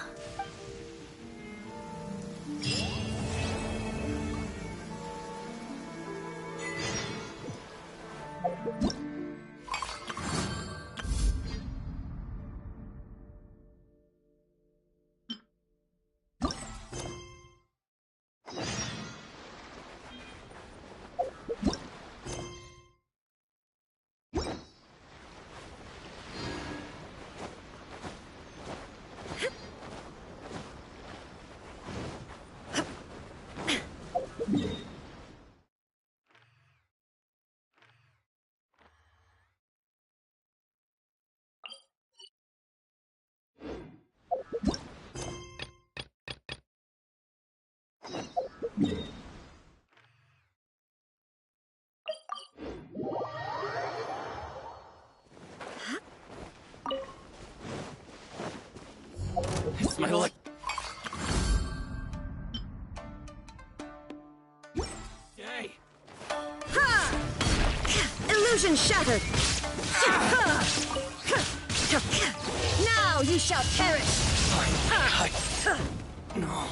My leg. Yay! Ha! Illusion shattered! Now you shall perish! No.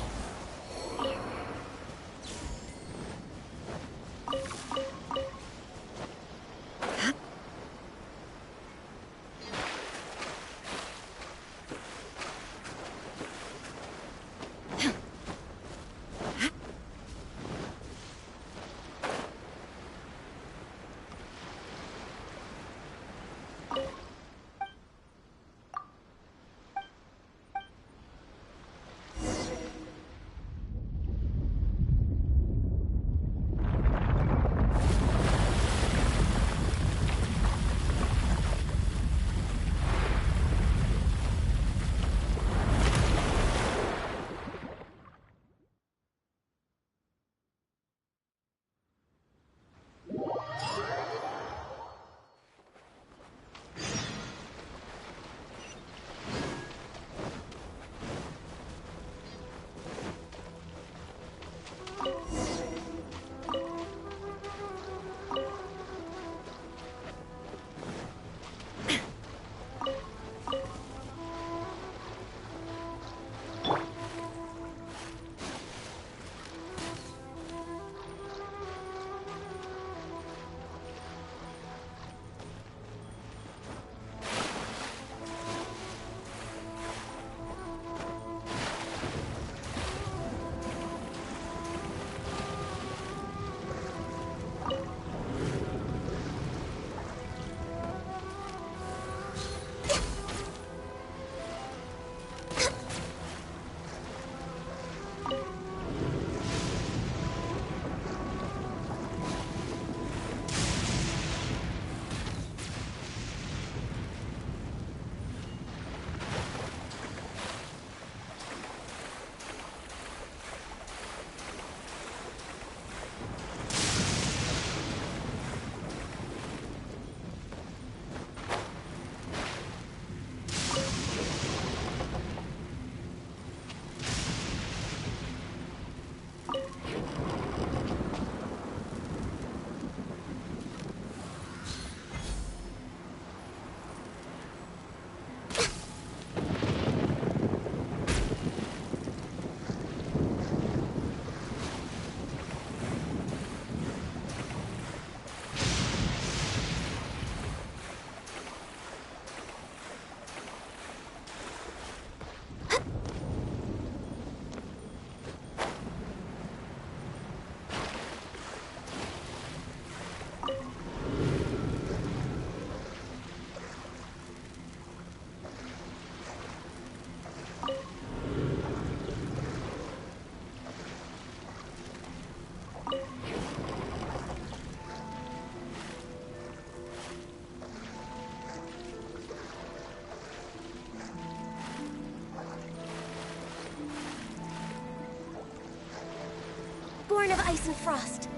born of ice and frost.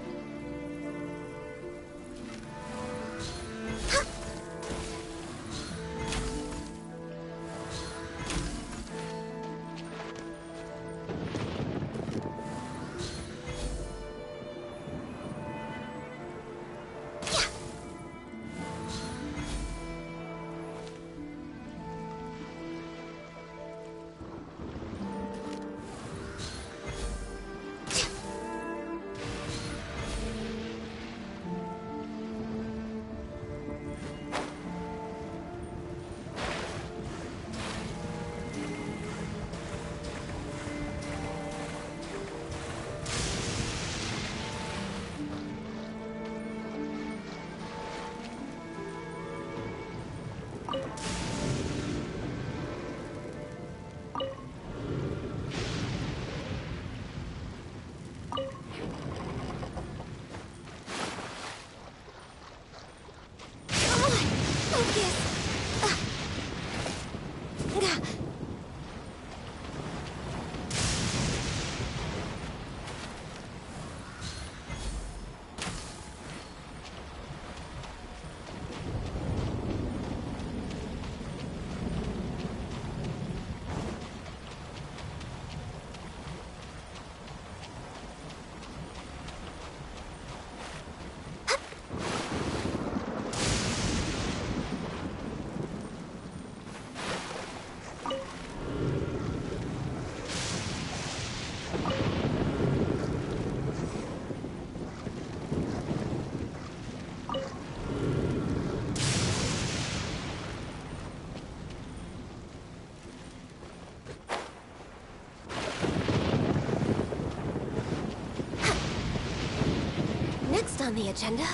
Next on the agenda...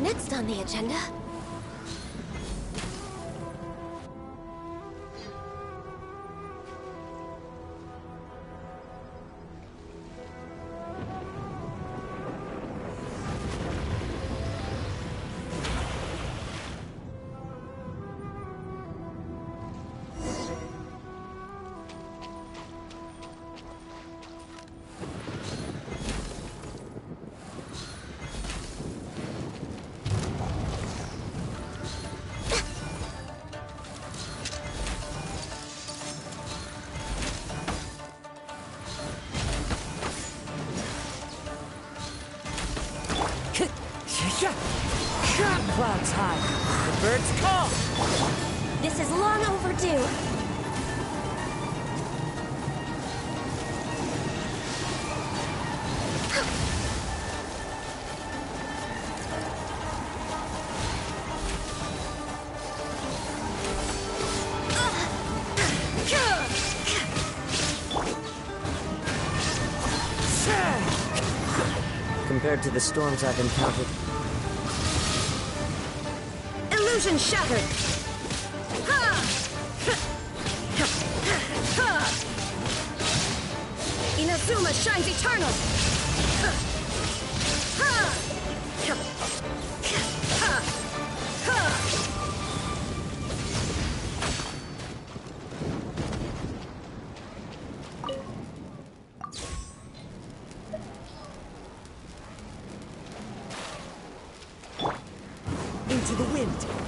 Next on the agenda... Clouds high. The birds call. This is long overdue. Compared to the storms I've encountered, Illusion shattered! Inazuma shines eternal! into the wind.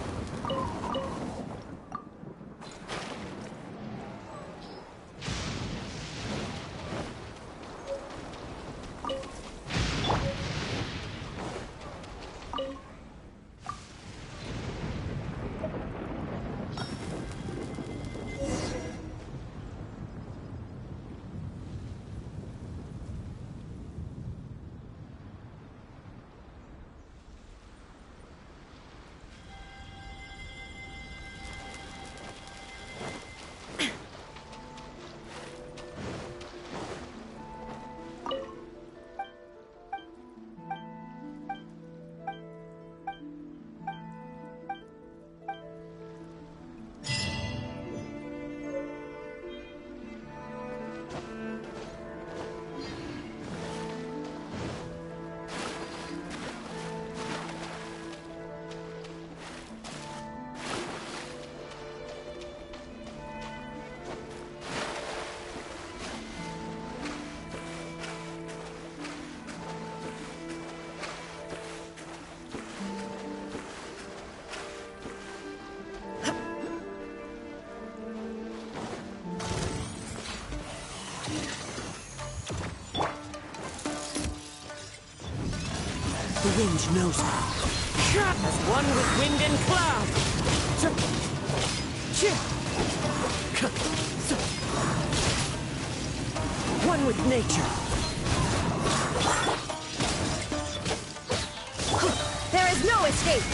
The wind knows me. As one with wind and cloud. One with nature. There is no escape!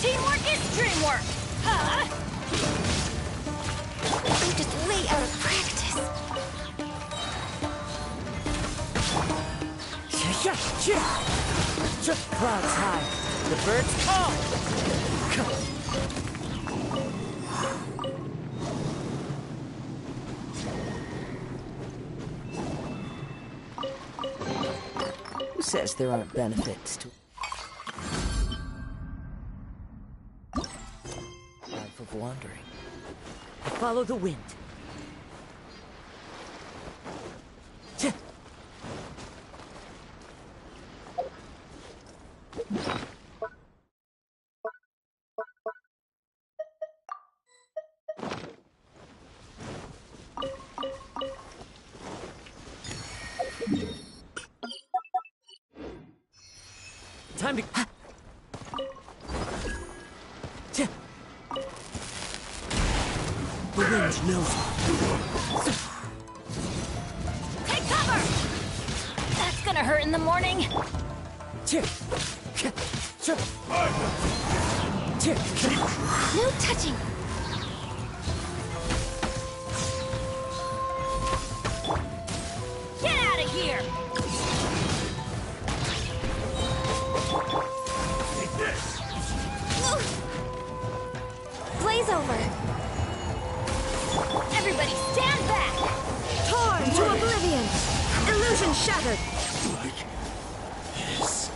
Teamwork is dreamwork! Huh? I'm just way out of practice. Clouds high. The birds call. Who says there aren't benefits to life of wandering? Follow the wind. Time to... The wind knows. Take cover! That's gonna hurt in the morning. No touching. Get out of here! Take this! Blaze over. Everybody stand back! Torn to oblivion! Illusion shattered! Yes.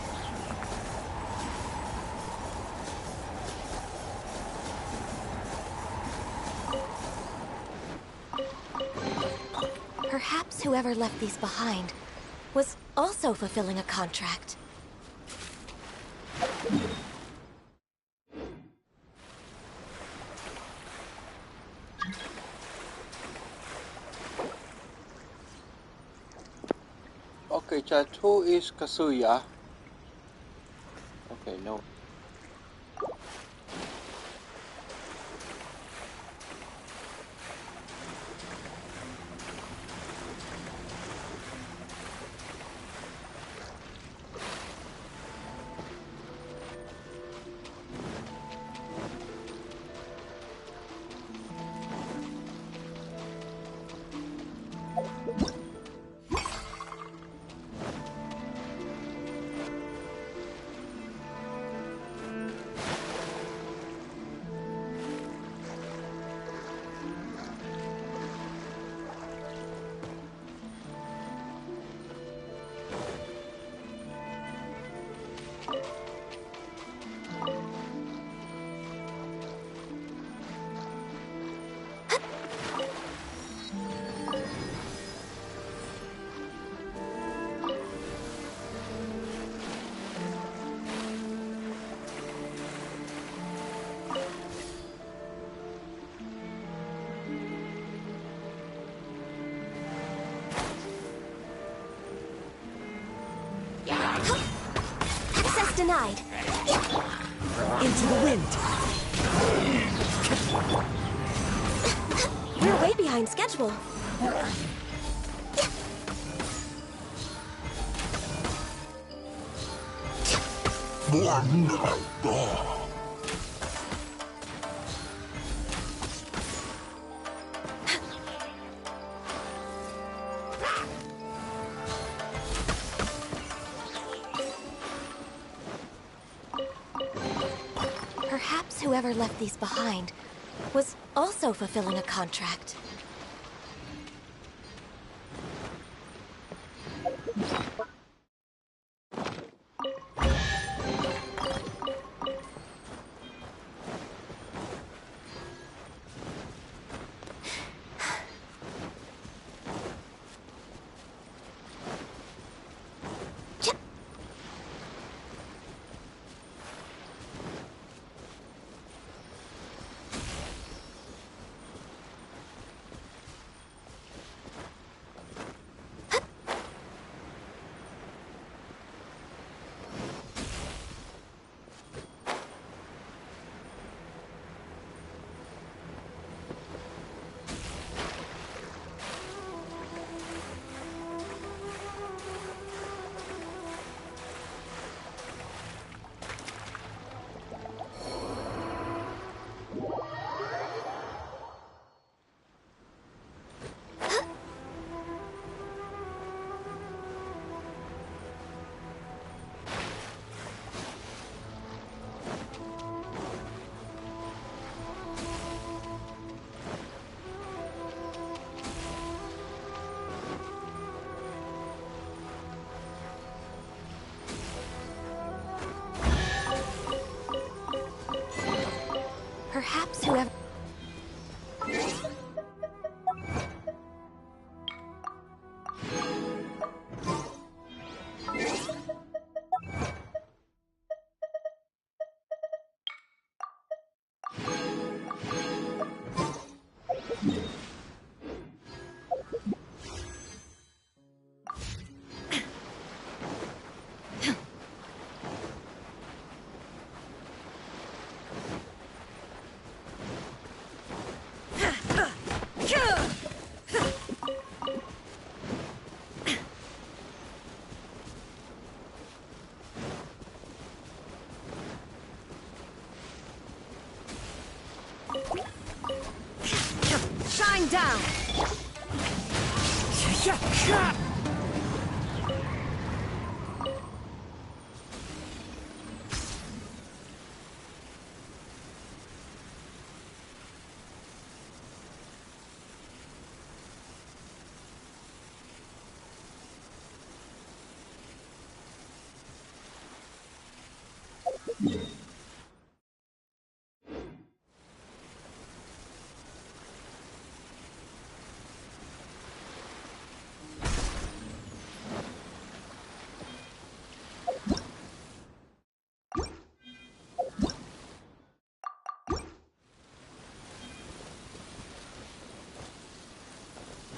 Perhaps whoever left these behind was also fulfilling a contract. Okay, chat. Who is Kazuya? Okay, no. Access denied. Into the wind. We're way behind schedule. Perhaps whoever left these behind was also fulfilling a contract.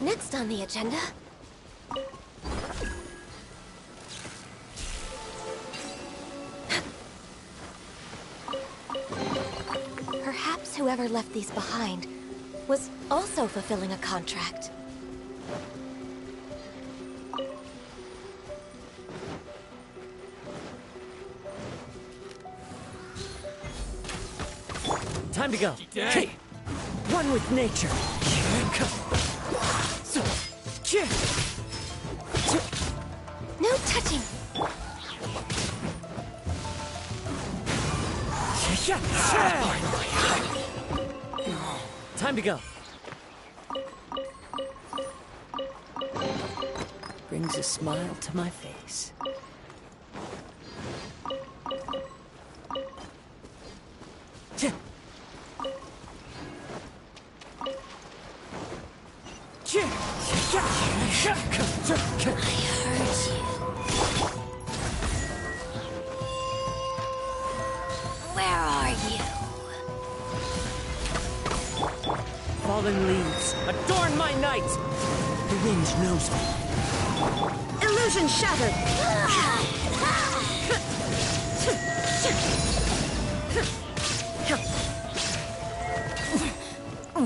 Next on the agenda... Perhaps whoever left these behind was also fulfilling a contract. Time to go. Hey, one with nature. No touching! Time to go. Brings a smile to my face. Where are you? Fallen leaves, adorn my night! The wind knows me. Illusion shattered!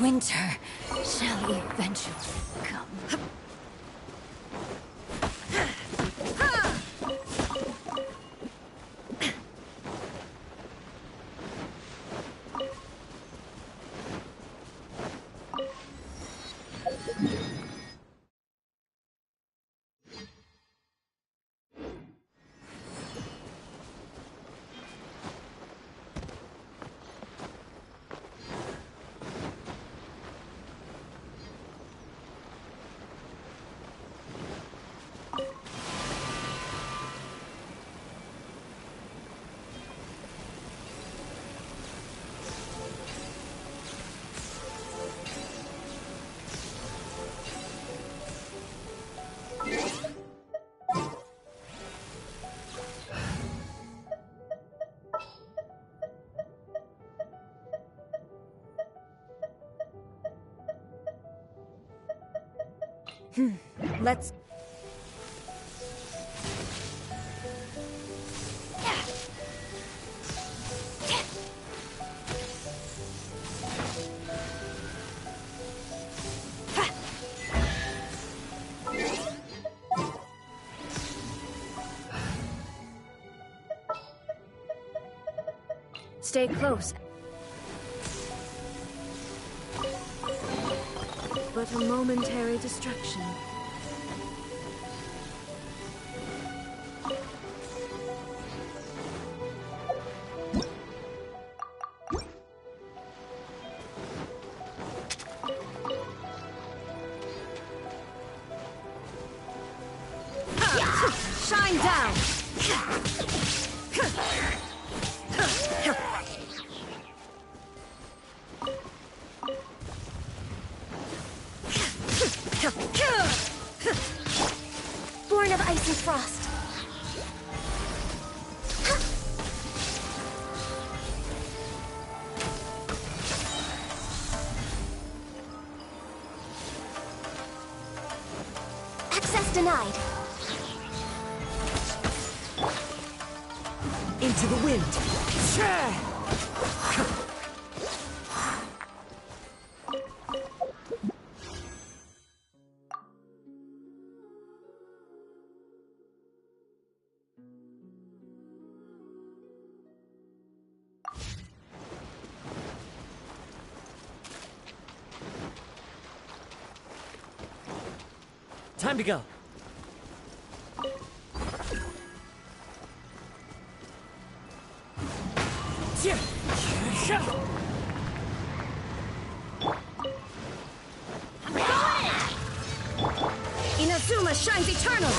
Winter shall eventually come. Let's... Stay close. But a momentary distraction. Shine down! Born of ice and frost. Access denied. Into the wind. Time Time to go. Inazuma shines eternal!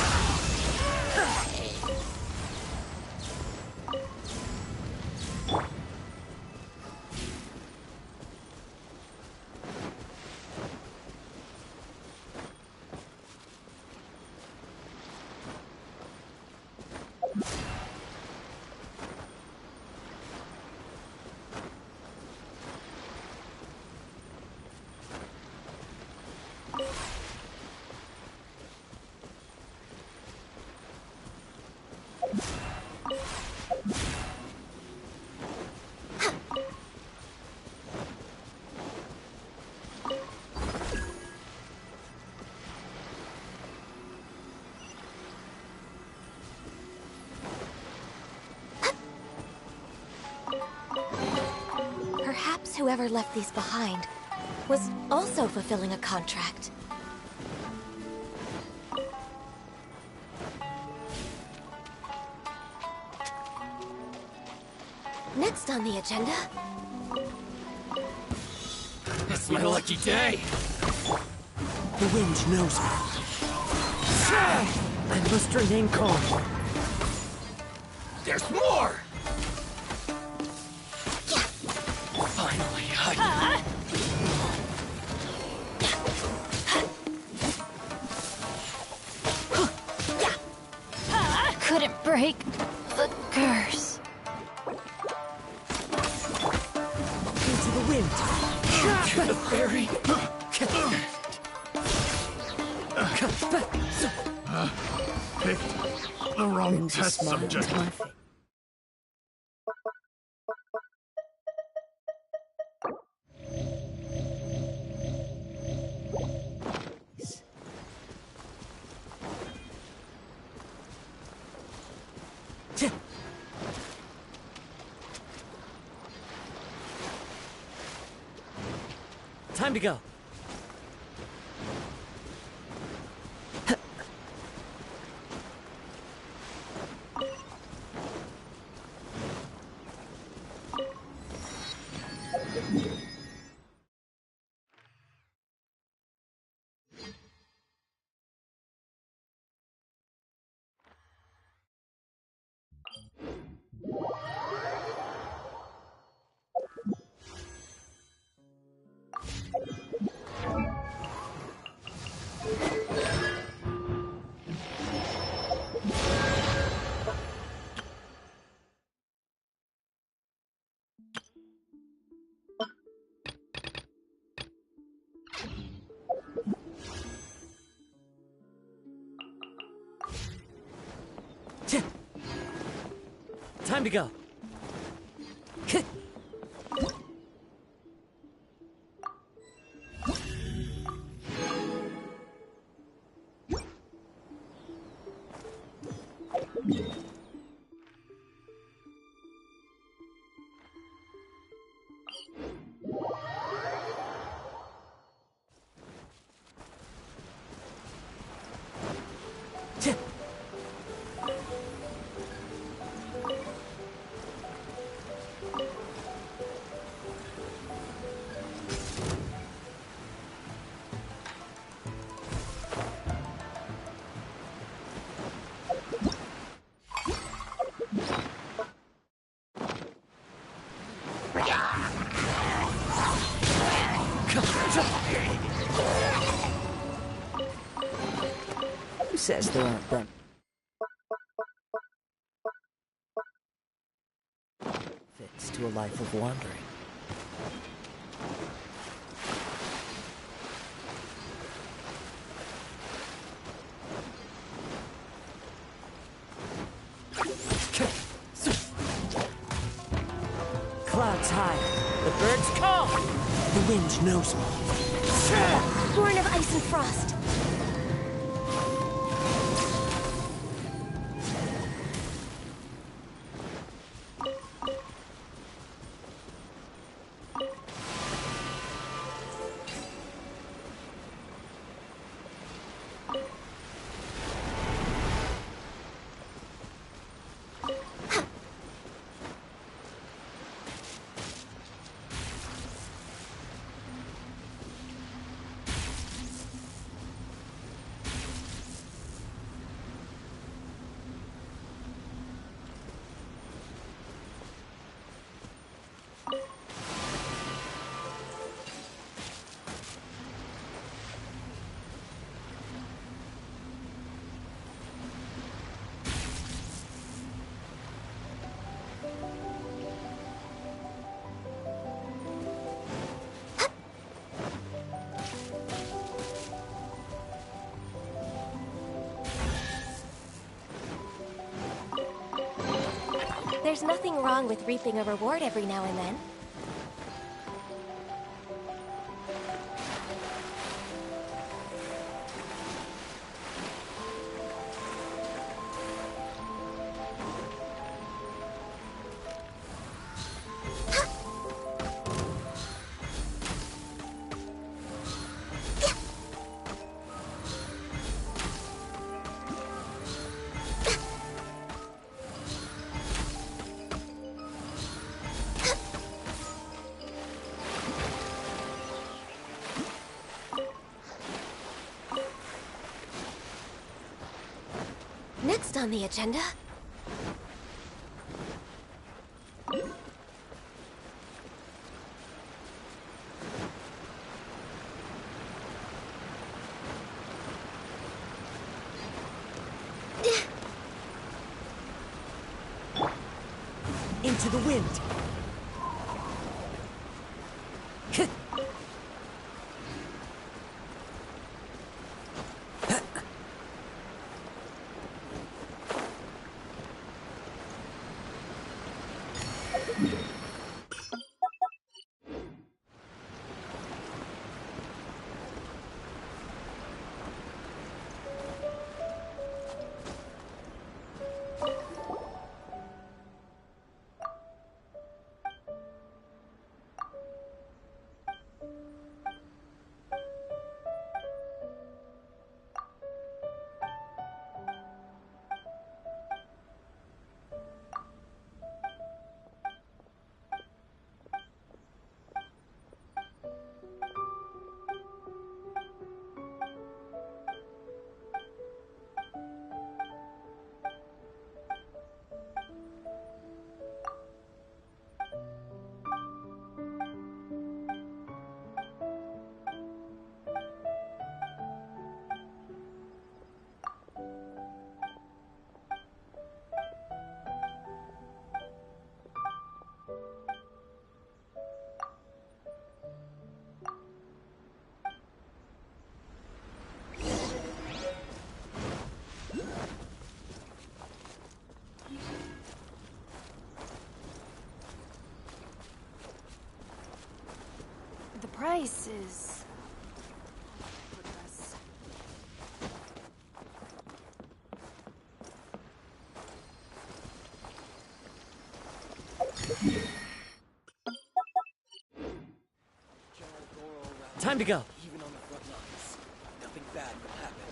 Perhaps whoever left these behind was also fulfilling a contract. Next on the agenda... It's my lucky day! The wind knows me. I must remain calm. There's more! Finally, Couldn't break the curse. Into the wind. the fairy! Picked the wrong test subject. Time to go. Time to go. Who says there aren't benefits to a life of wandering? Clouds high. The birds call. The wind knows me. Born of ice and frost. There's nothing wrong with reaping a reward every now and then. Next on the agenda... Into the wind! The price is... Time to go. Even on the front lines, nothing bad will happen.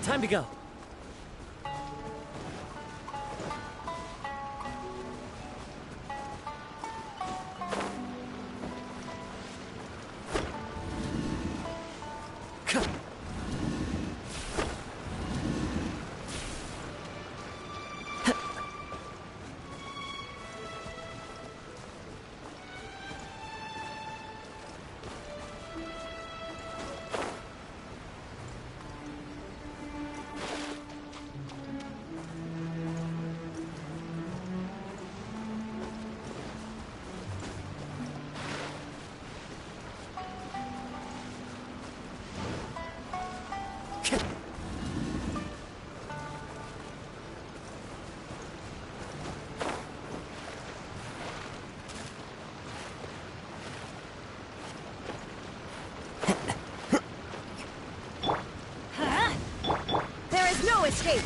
Time to go. There is no escape!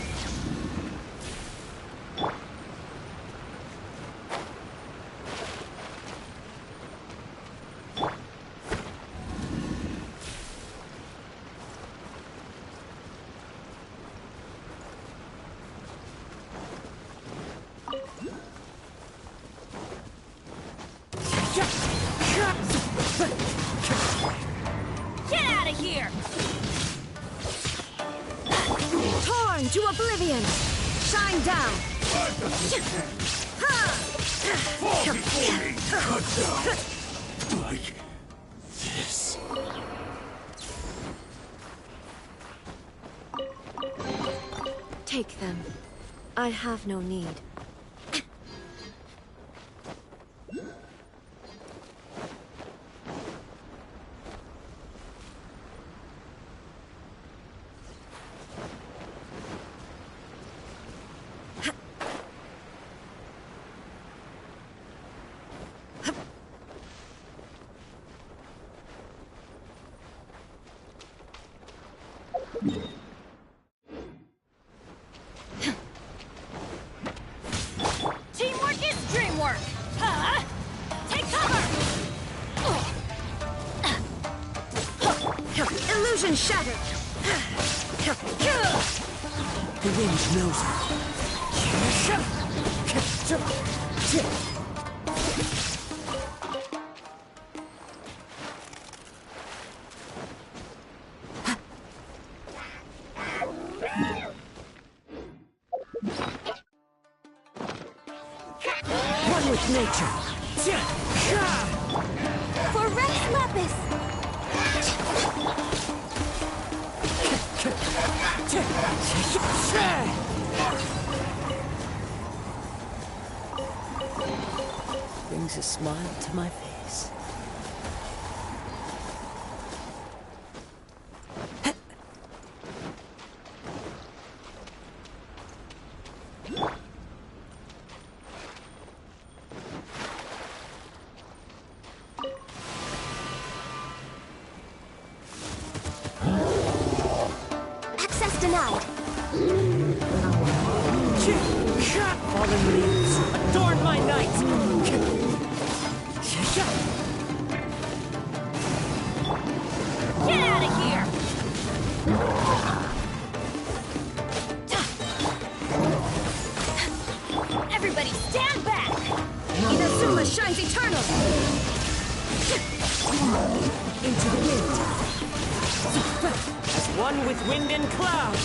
here! Torn to oblivion! Shine down! Cut down! Like this. Take them. I have no need. Teamwork is dreamwork! Huh? Take cover! Illusion shattered! The wind knows One with nature! For Rex Lepus! brings a smile to my face. Access denied. Fallen leaves, adorn my night! Get out of here! Everybody stand back! Inazuma shines eternal! Into the wind! As one with wind and cloud!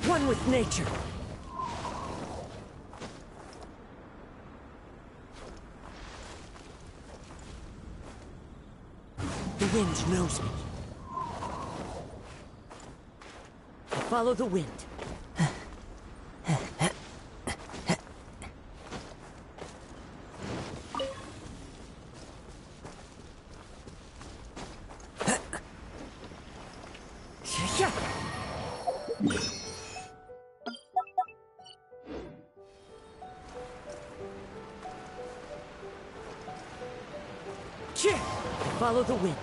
One with nature! The wind knows me. I follow the wind. Follow the wind.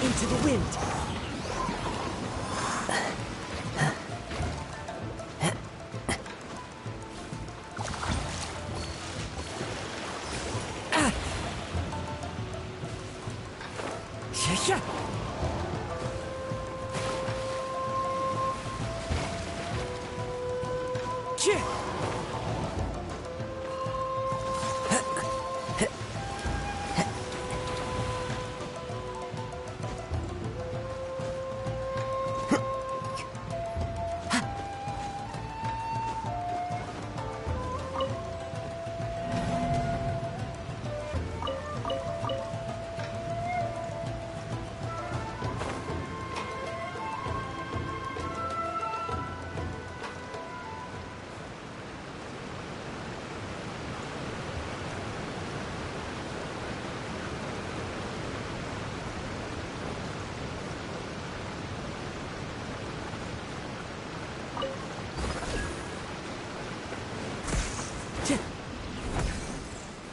Into the wind.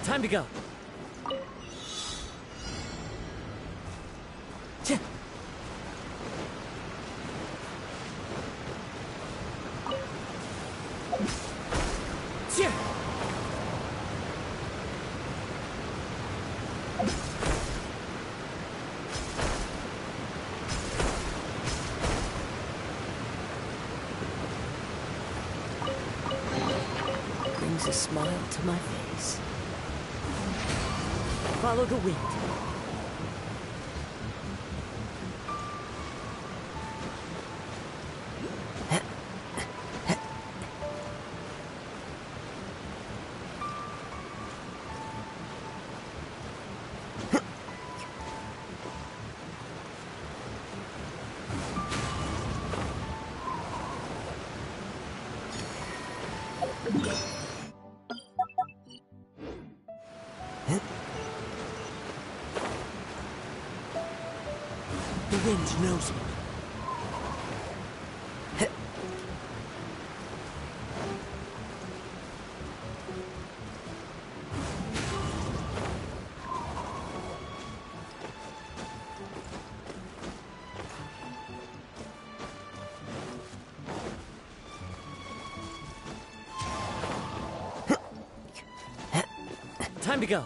Time to go. Brings a smile to my face. Follow the wind. The wind knows me. Time to go.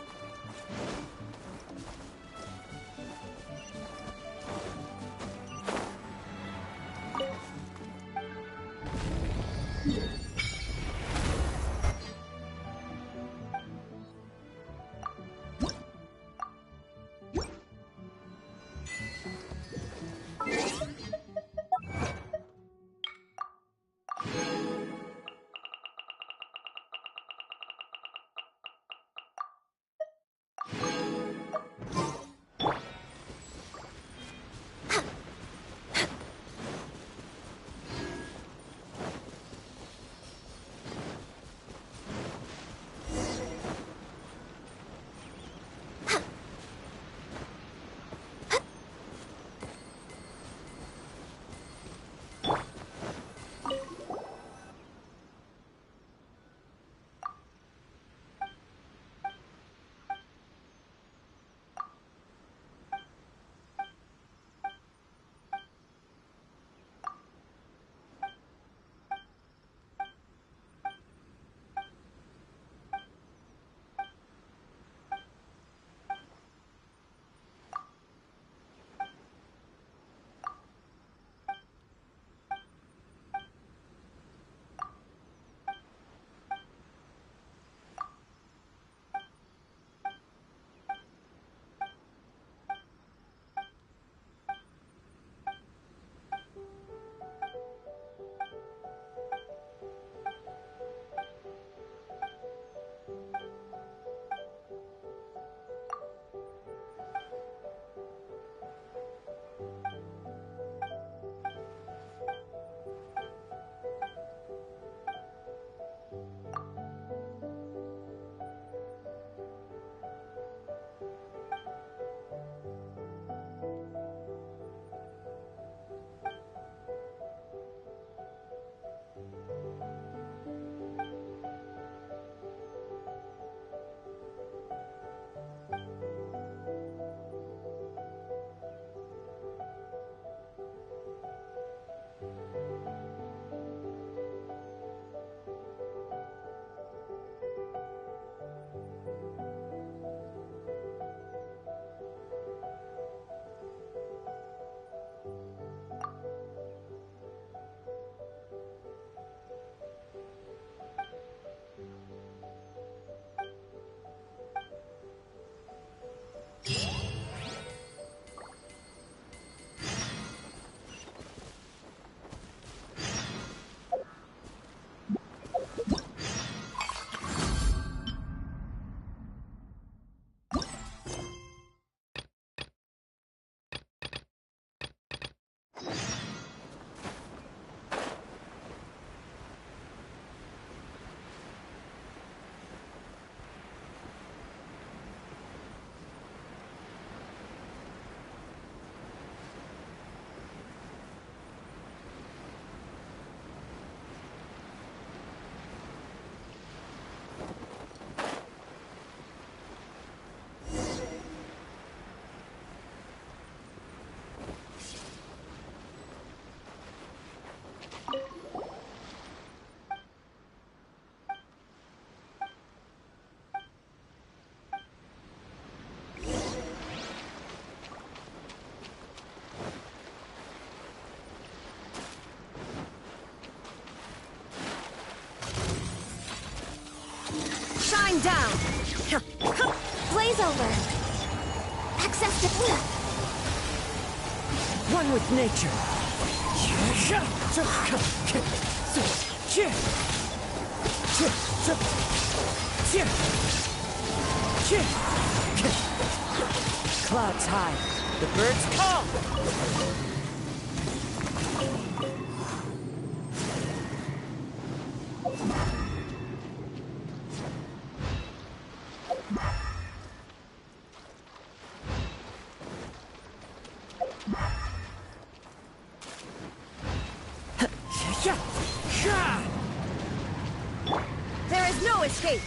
Shine down! Blaze over! Access to... One with nature. Clouds high. The birds come! There is no escape!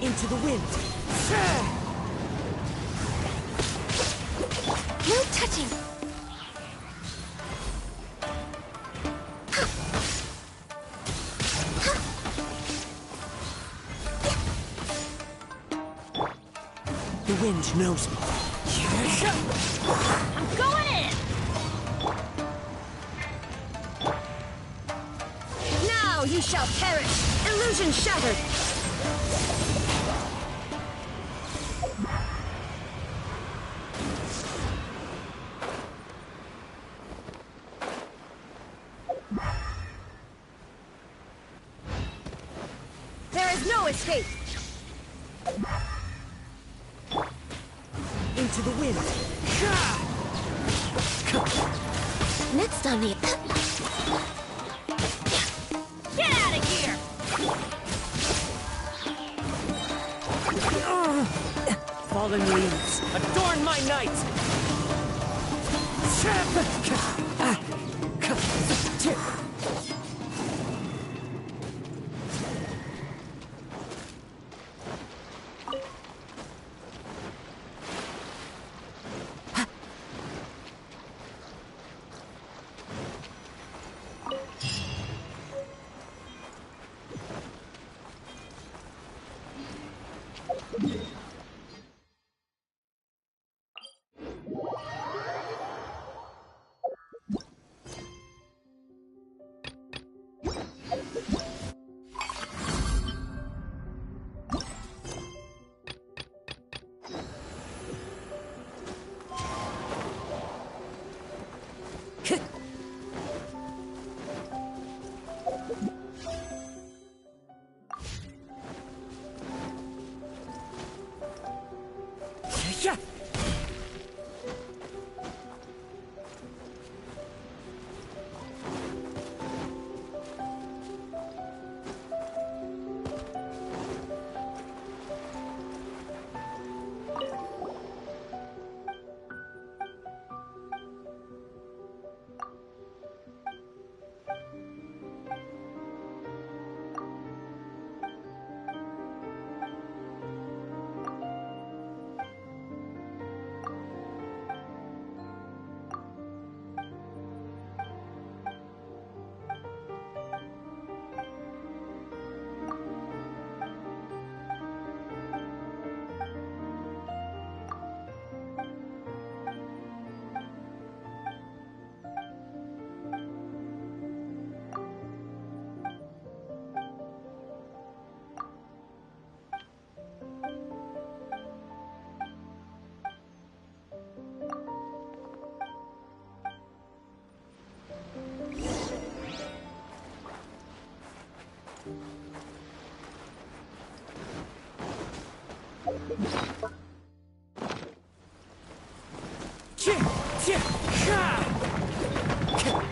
Into the wind. No touching! The wind knows me. I'm going in! Now you shall perish! Illusion shattered! There is no escape! Into the wind. Next on the... Get out of here! Fallen leaves, adorn my night!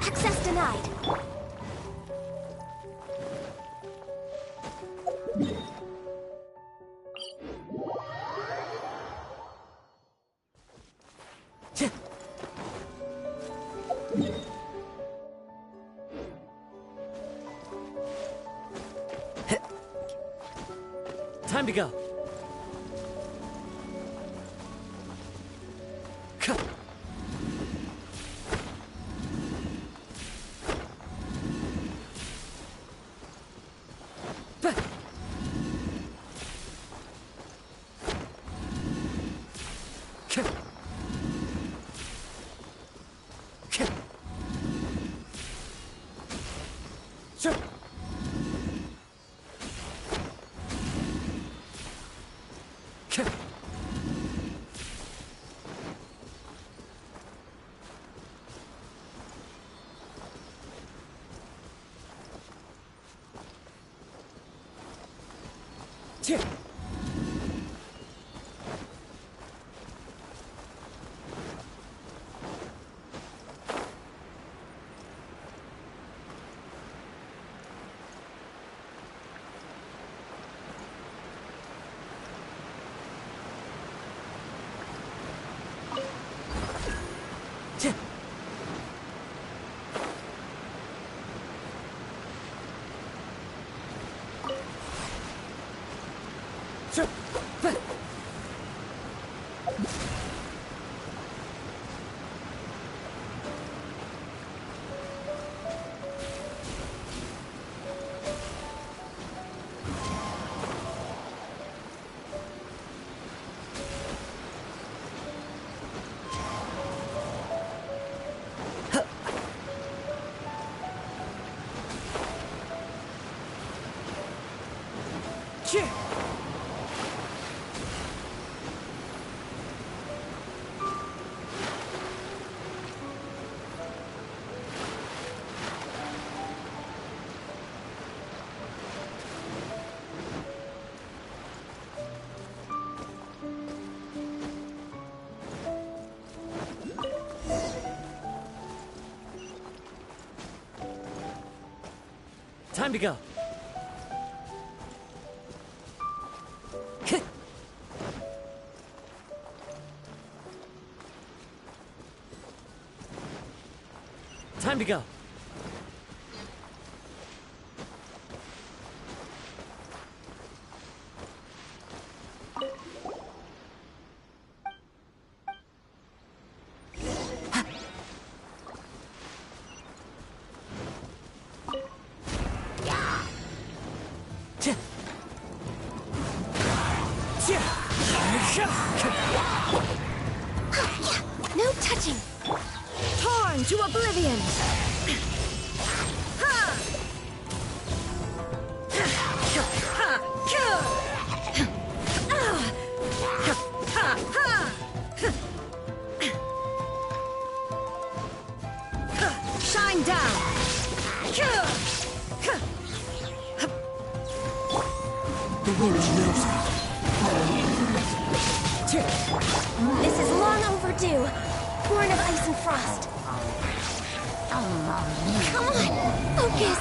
Access denied. Time to go. Time to go. Time to go. No touching. Torn to oblivion. Shine down. The wind knows me. This is long overdue. Born of ice and frost. Come on, focus.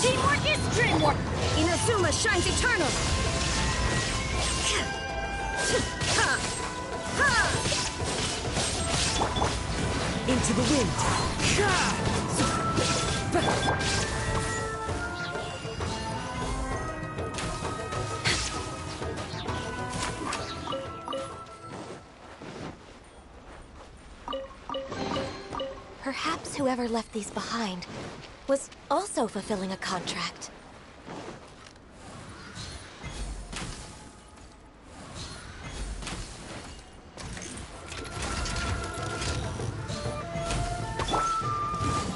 Teamwork is dreamwork! Inazuma shines eternal! Into the wind! Perhaps whoever left these behind was also fulfilling a contract.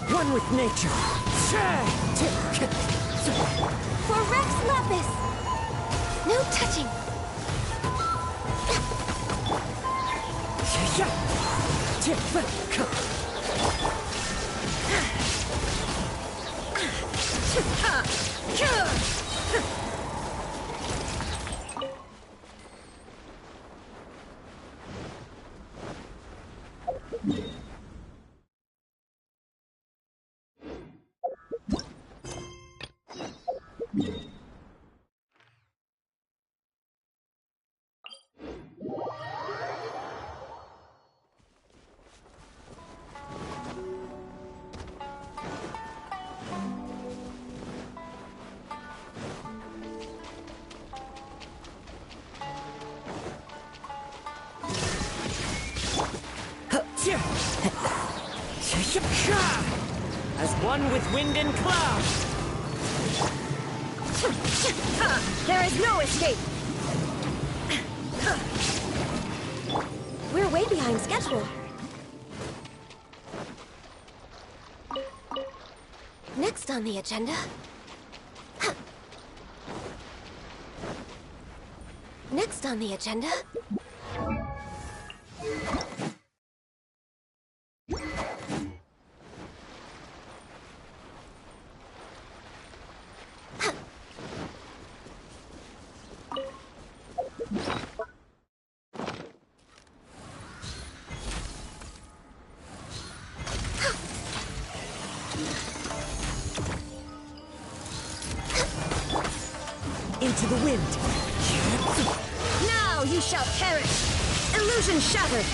One with nature! For Rex Lapis! No touching! As one with wind and cloud! There is no escape! We're way behind schedule. Next on the agenda... Next on the agenda... Into the wind. Now you shall perish. Illusion shattered.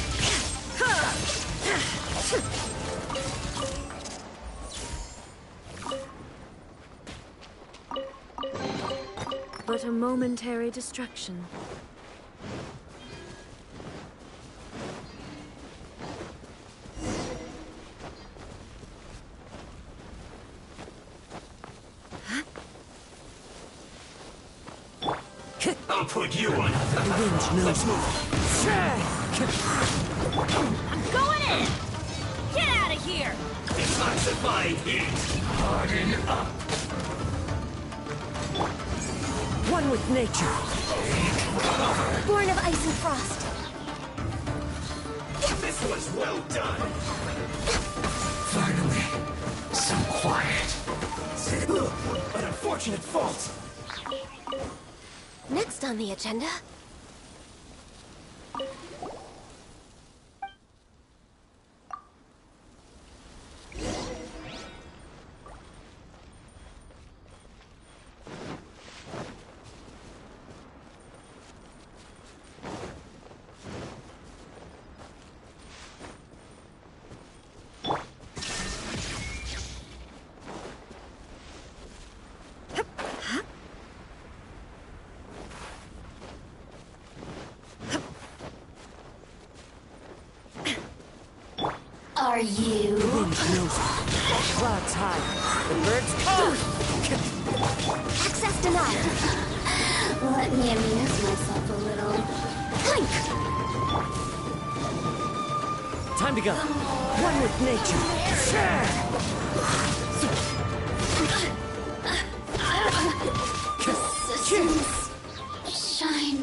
But a momentary distraction. I'll put you on. The wind knows me. I'm going in! Get out of here! If I survive it, harden up. One with nature. Born of ice and frost. This was well done. Finally, some quiet. An unfortunate fault. Next on the agenda... Are you? The wind knows me. Clouds high. The birds call. Access denied. Let me amuse myself a little. Blink! Time to go. One with nature. Resistance. Shine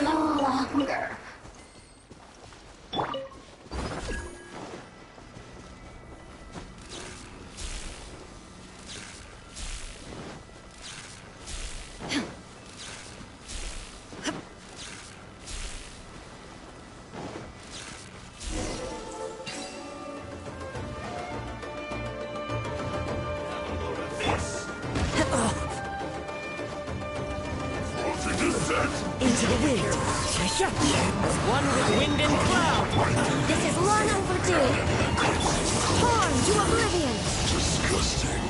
no longer. Into the wind. One with wind and cloud. This is long overdue. Torn to oblivion. Disgusting.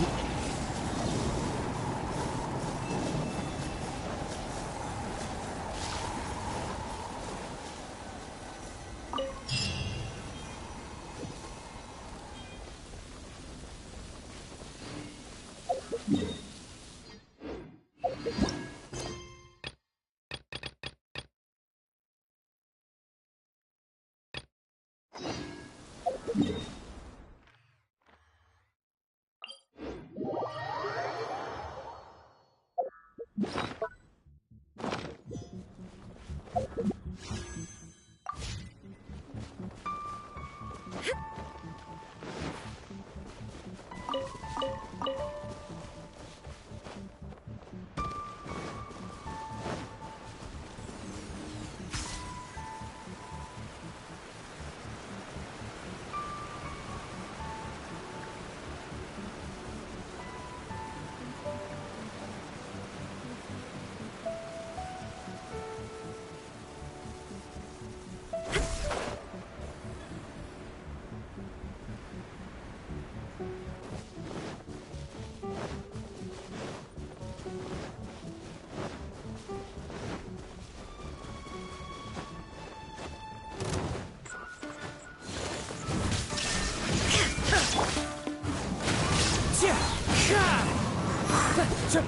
There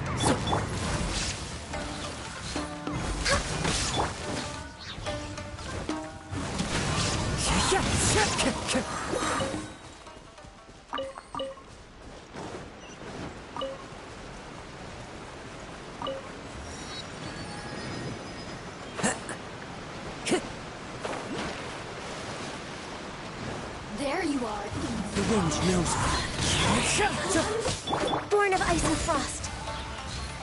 you are. The wind knows me. Born of ice and frost.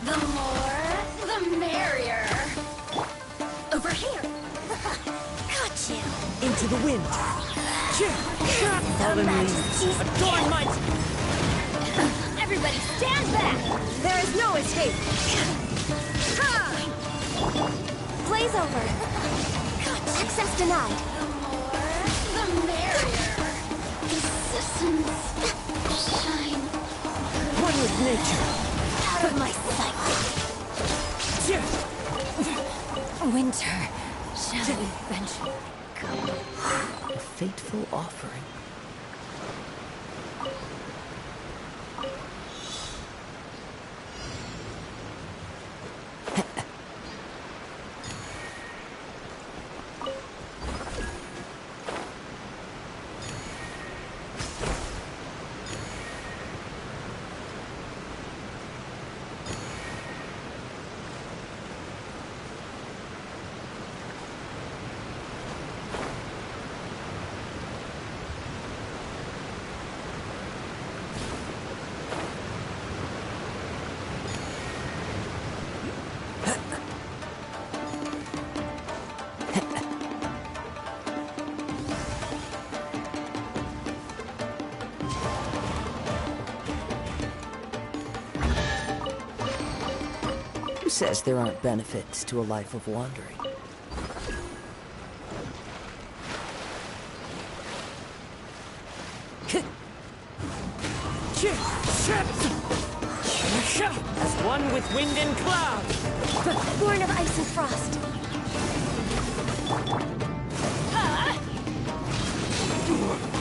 The more, the merrier. Over here. Got you. Into the wind. Fallen leaves. Adorn my... Everybody stand back. There is no escape. Blaze over. Access denied. The merrier. Resistance. Shine. One with nature. Out of my sight. Winter shall eventually come. A fateful offering. Who says there aren't benefits to a life of wandering? As one with wind and cloud. Born of ice and frost.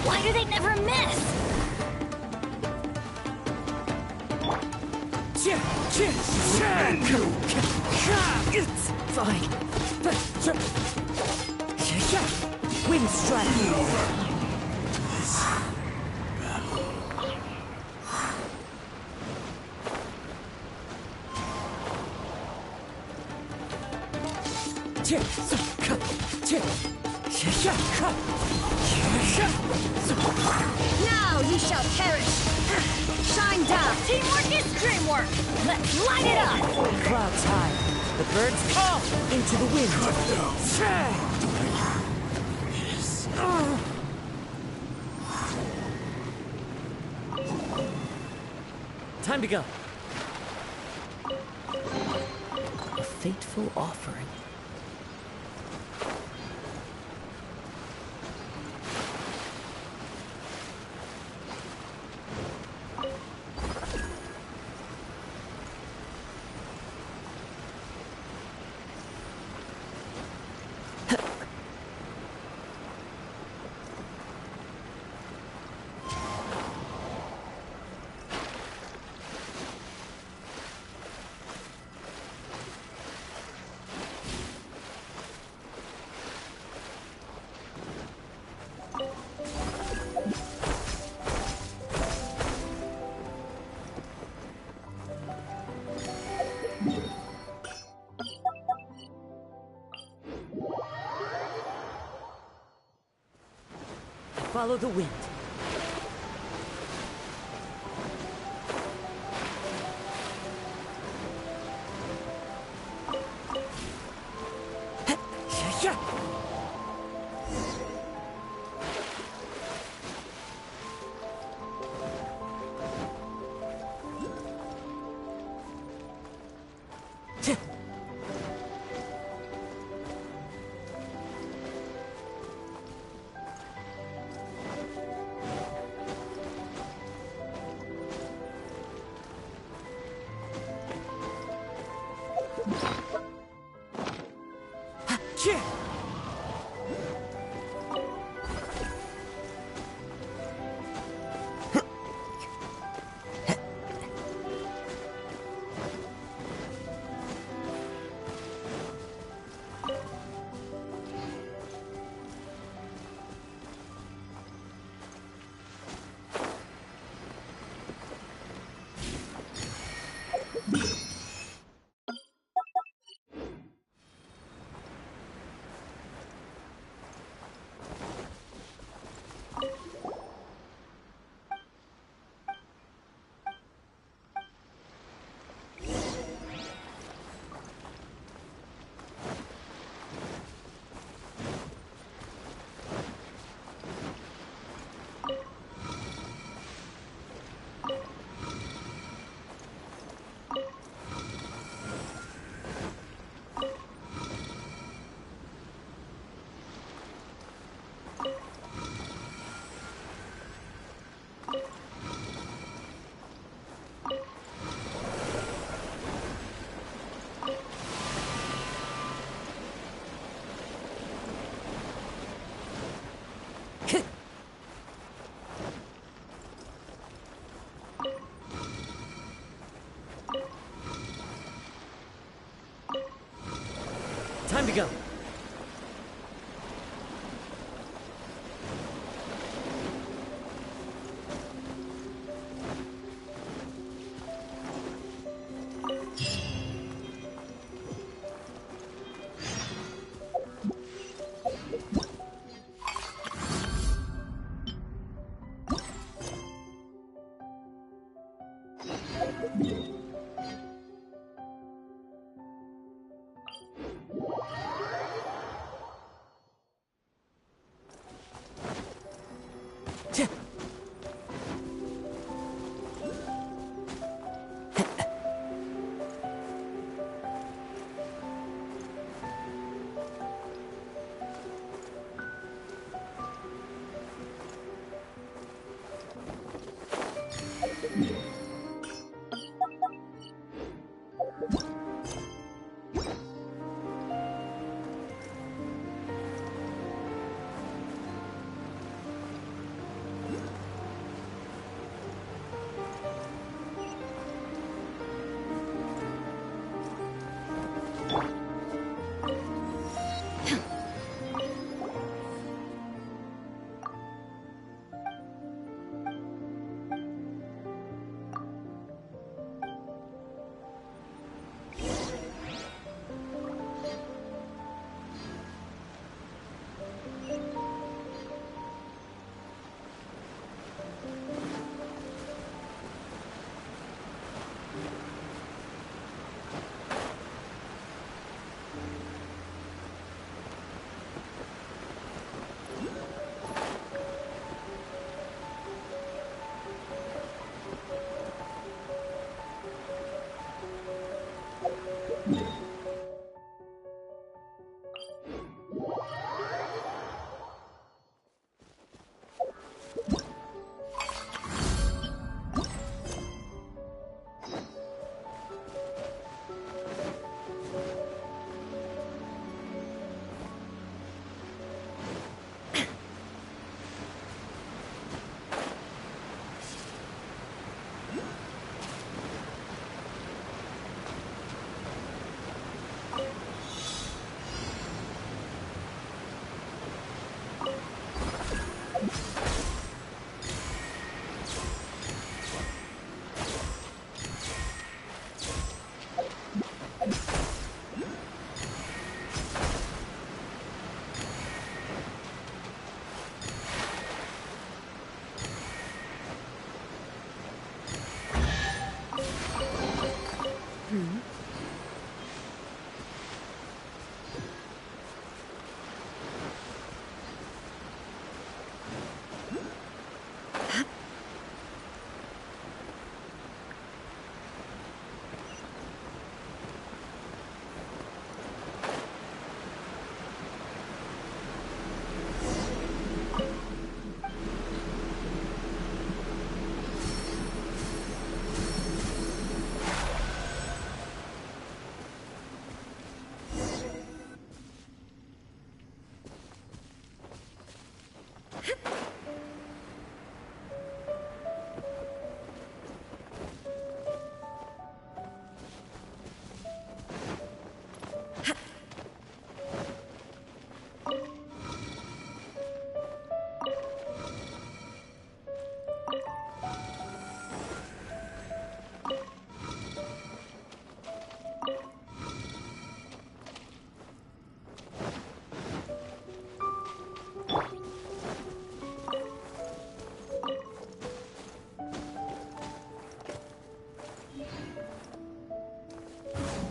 Why do they never miss? It's fine. Wind strike. Now you shall perish. Shine down. Teamwork is dreamwork. Let's light it up. Clouds high. The birds call into the wind. Time to go. A fateful offering. Follow the wind. Time to go.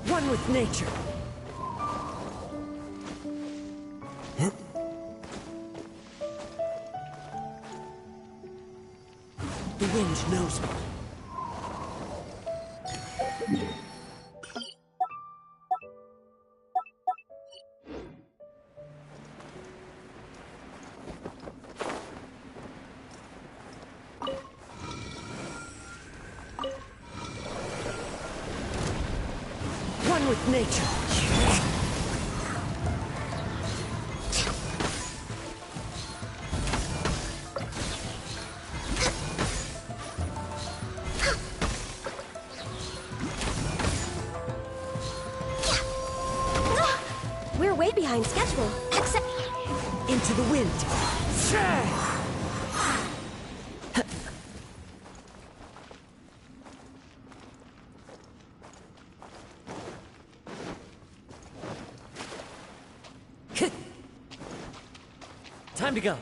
One with nature. The wind knows me. One with nature. We're behind schedule. Accept. Into the wind. Time to go.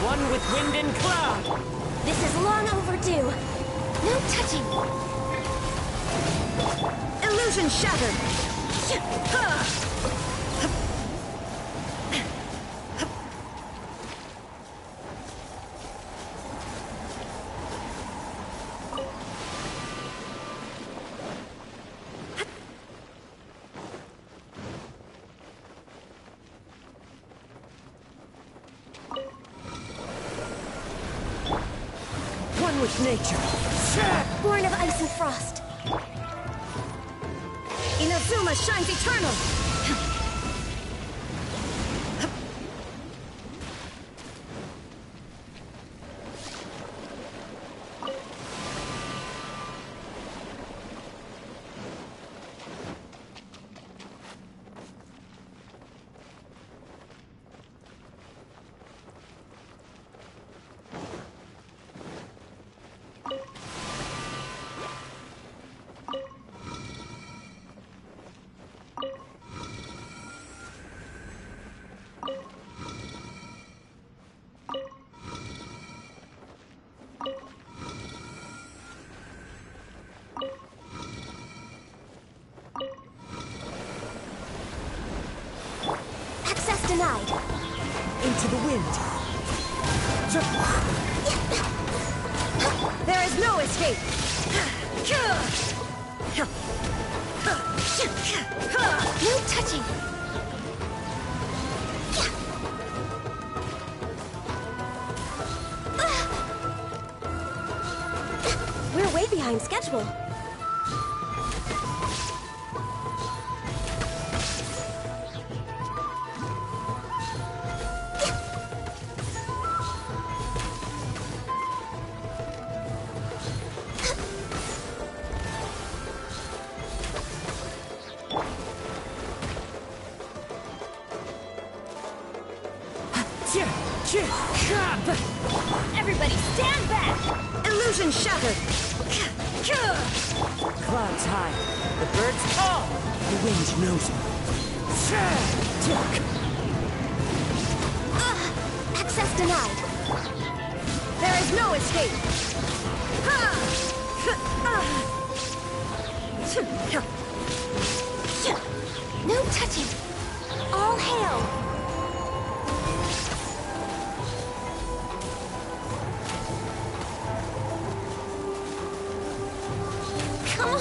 One with wind and cloud. This is long overdue. No touching. Illusion shattered. One with nature. Born of ice and frost. Inazuma shines eternal! Access denied. Into the wind. There is no escape. No touching. We're way behind schedule. Everybody stand back! Illusion shattered! Clouds high. The birds call. The wind knows me. Access denied. There is no escape. No touching. All hail.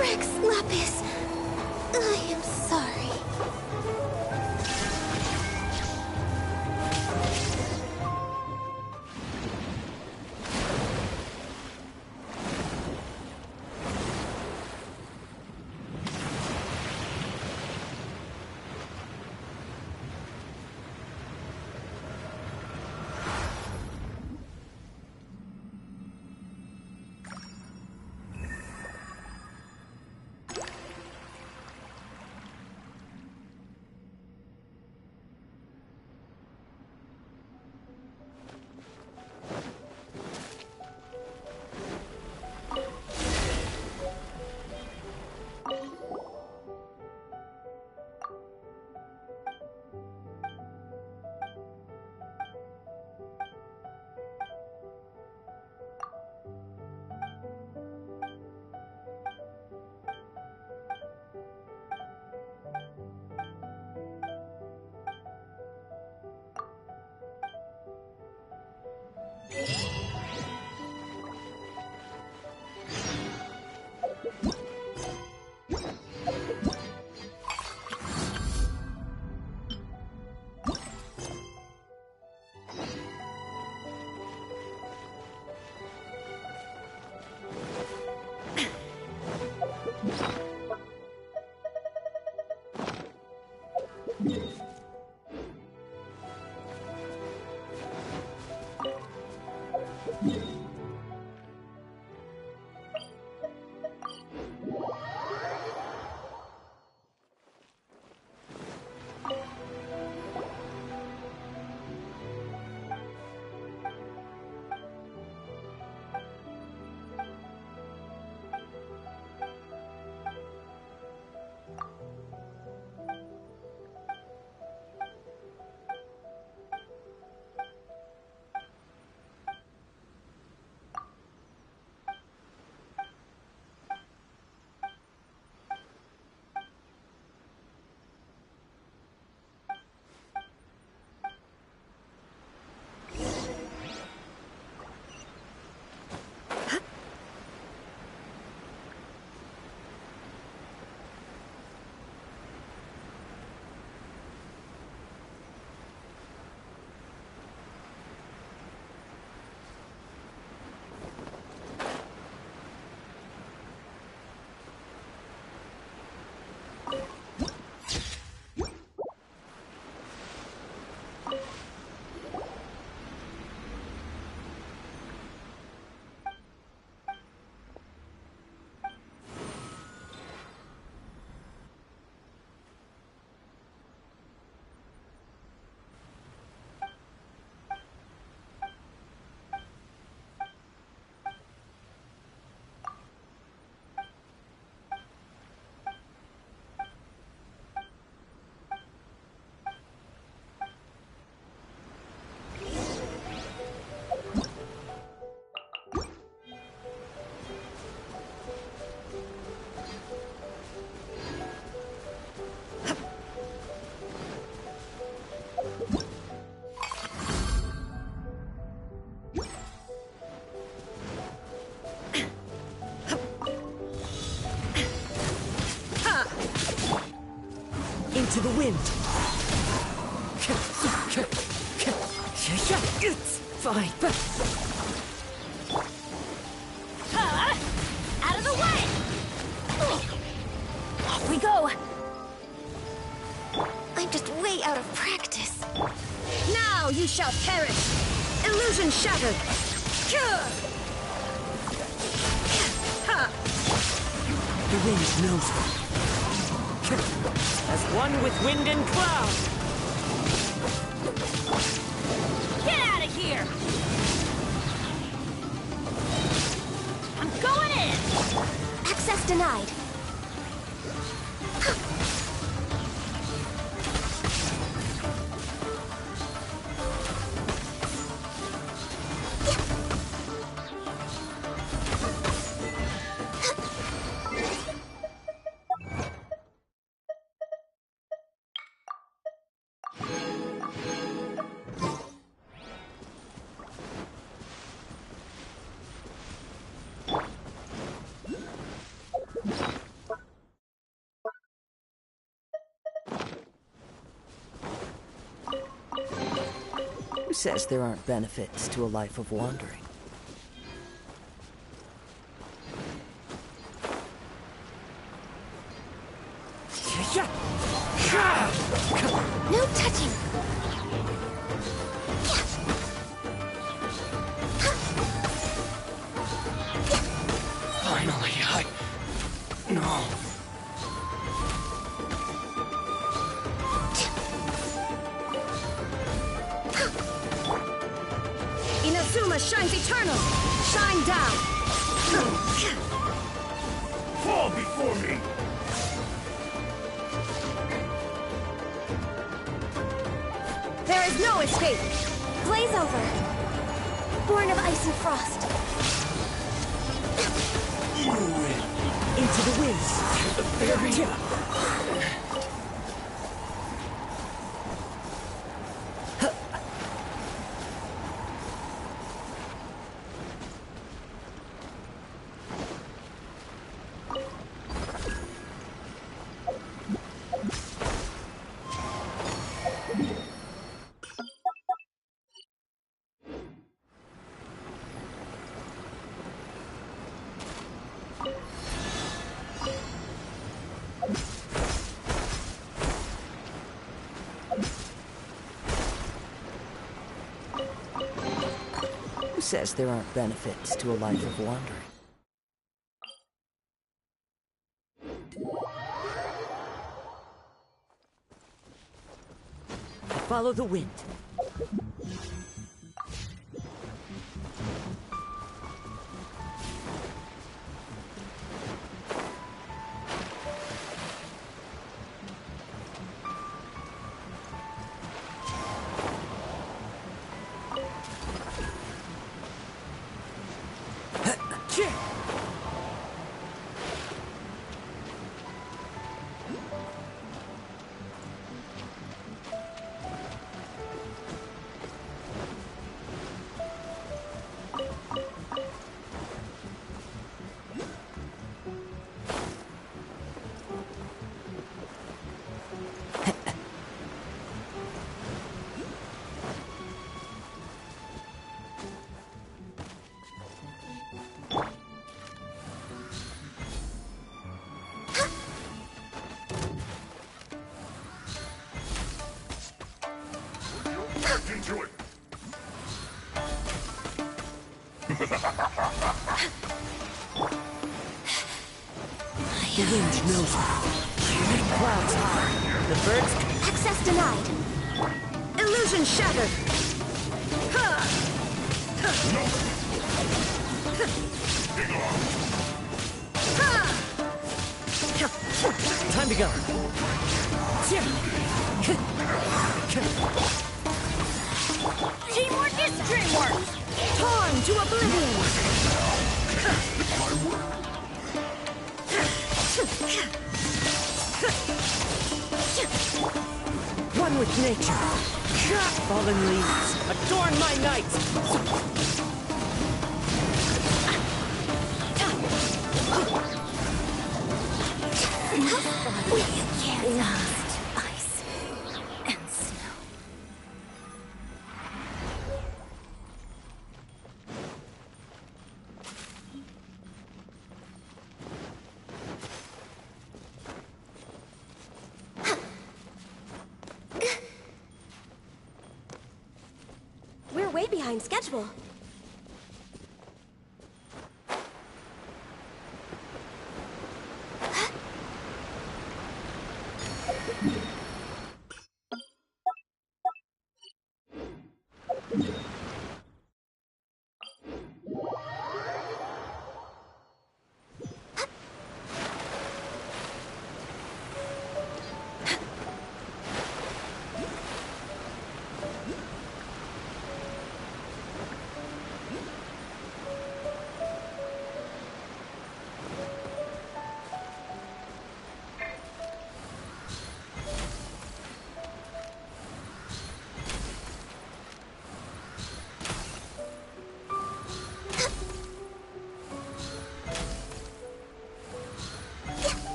Rex Lapis, I am sorry. Into the wind. It's fine. Out of the way! Off we go! I'm just way out of practice. Now you shall perish! Illusion shattered! The wind knows me. As one with wind and cloud. Get out of here! I'm going in! Access denied. Who says there aren't benefits to a life of wandering? No touching. Finally, No. Inazuma shines eternal! Shine down! Fall before me! There is no escape! Blaze over. Born of ice and frost. Into the wind. says there aren't benefits to a life of wandering? Follow the wind. Into it. The wind knows me. Clouds high. The birds... Access denied. Illusion shattered. Time to go. Teamwork is dreamwork. Torn to oblivion. One with nature. Fallen leaves, adorn my night. We can't last ice and snow. We're way behind schedule.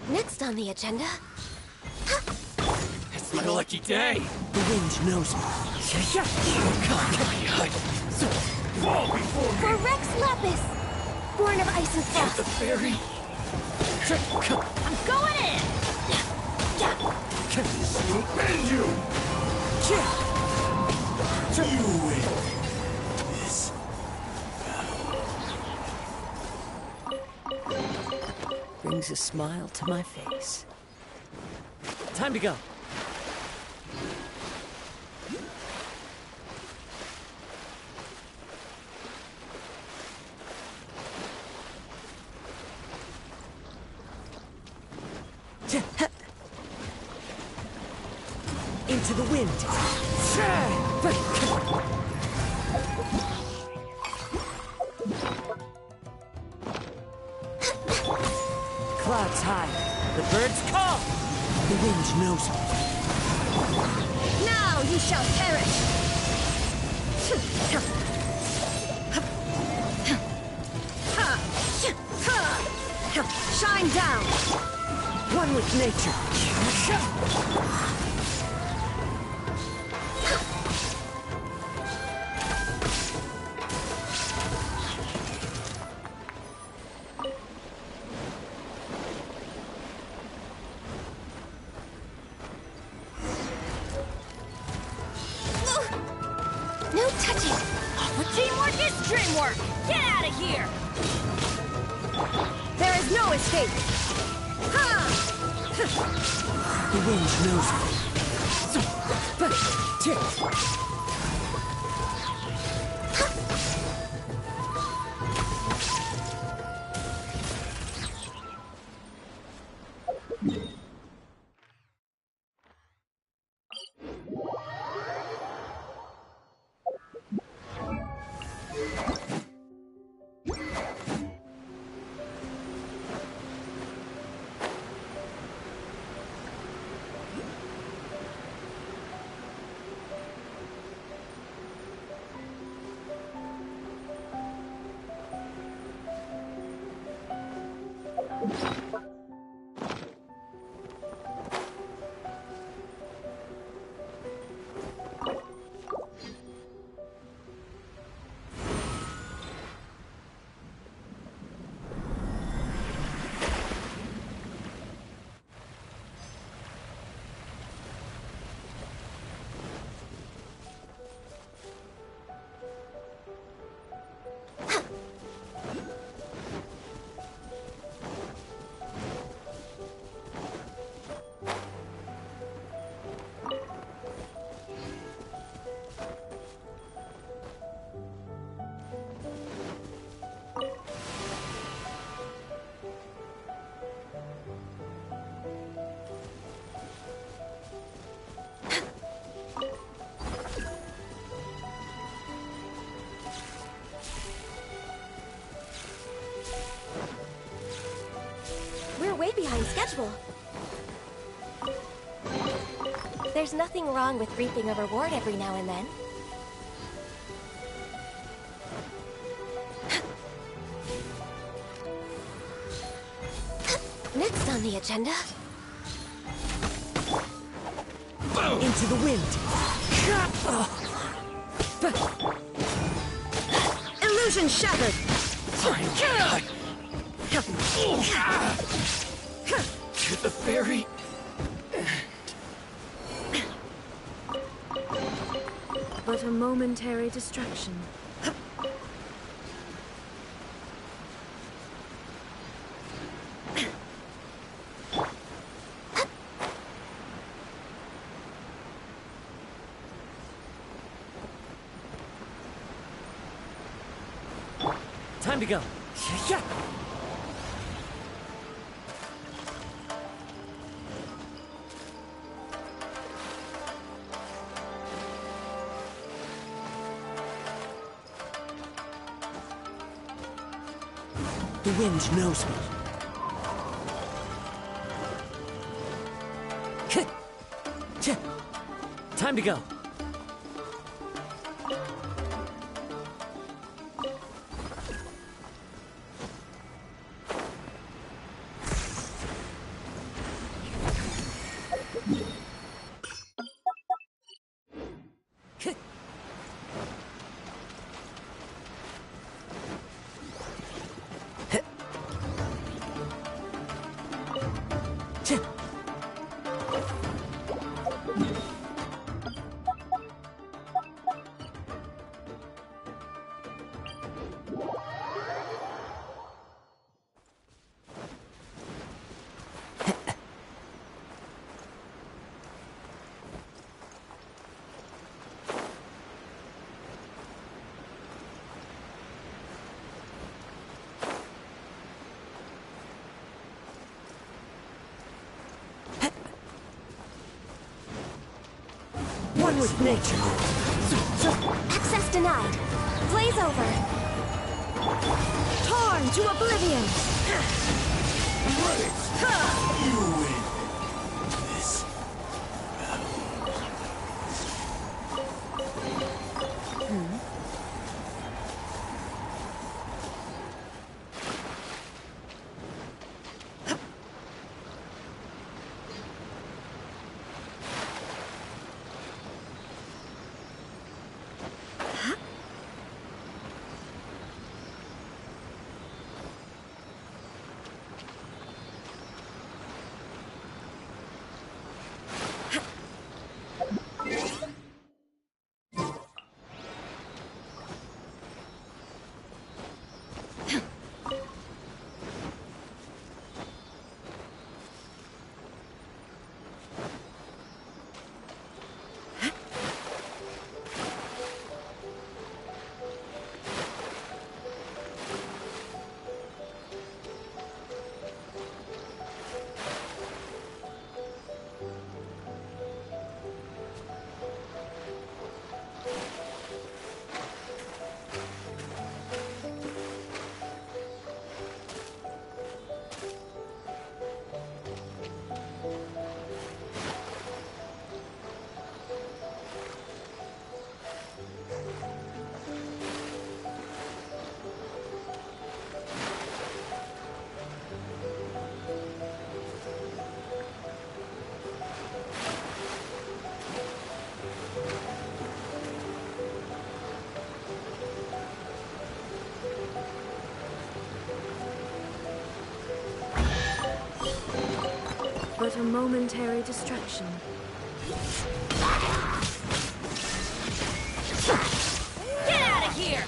Next on the agenda... It's my lucky day. The wind knows me. Fall before me. For Rex Lapis! Born of ice and frost. The fairy. I'm going in! Bend you. You win. This Brings a smile to my face. Time to go. Into the wind. Clouds high. The birds call. The wind knows me. Now you shall perish! Shine down! One with nature. No touching! Teamwork is dreamwork! Get out of here! There is no escape! Ha! The wind knows We're way behind schedule. There's nothing wrong with reaping a reward every now and then. Next on the agenda... into the wind. Illusion shattered! To the ferry. But a momentary distraction. Time to go. Yeah. The wind knows me. Time to go. One with nature. Access denied. Blaze over. Torn to oblivion! You win this But a momentary distraction. Get out of here!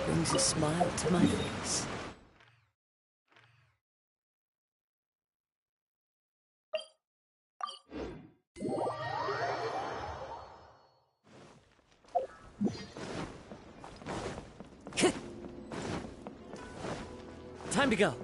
Brings a smile to my face. Time to go.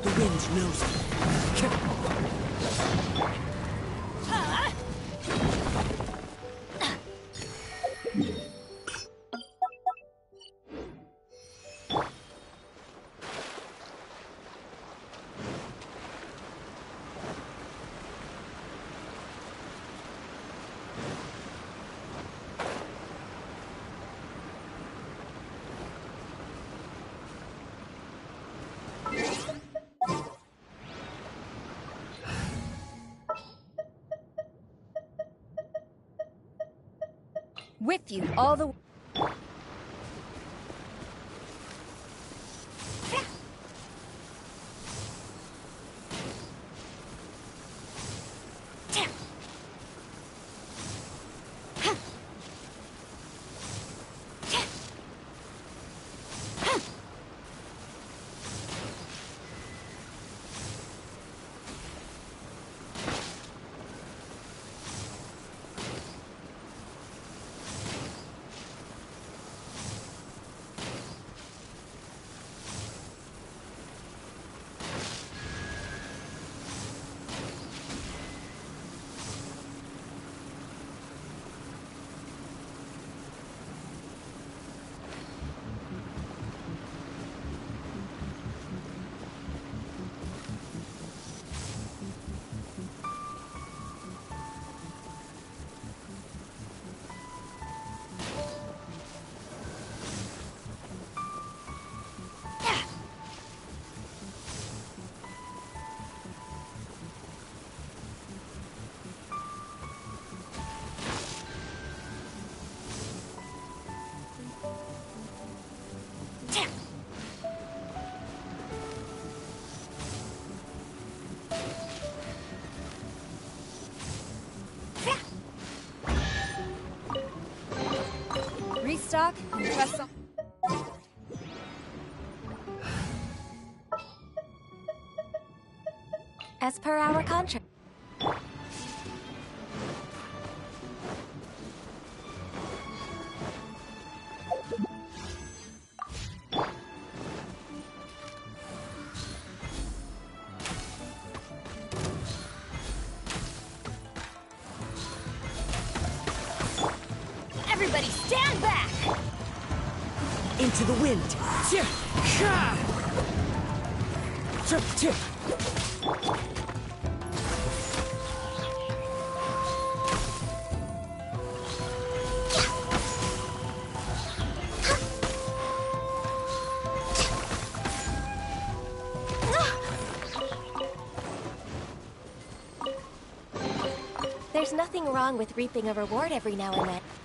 The wind knows me. With you all the... has some... As per our contract. Everybody stand back! Into the wind. There's nothing wrong with reaping a reward every now and then.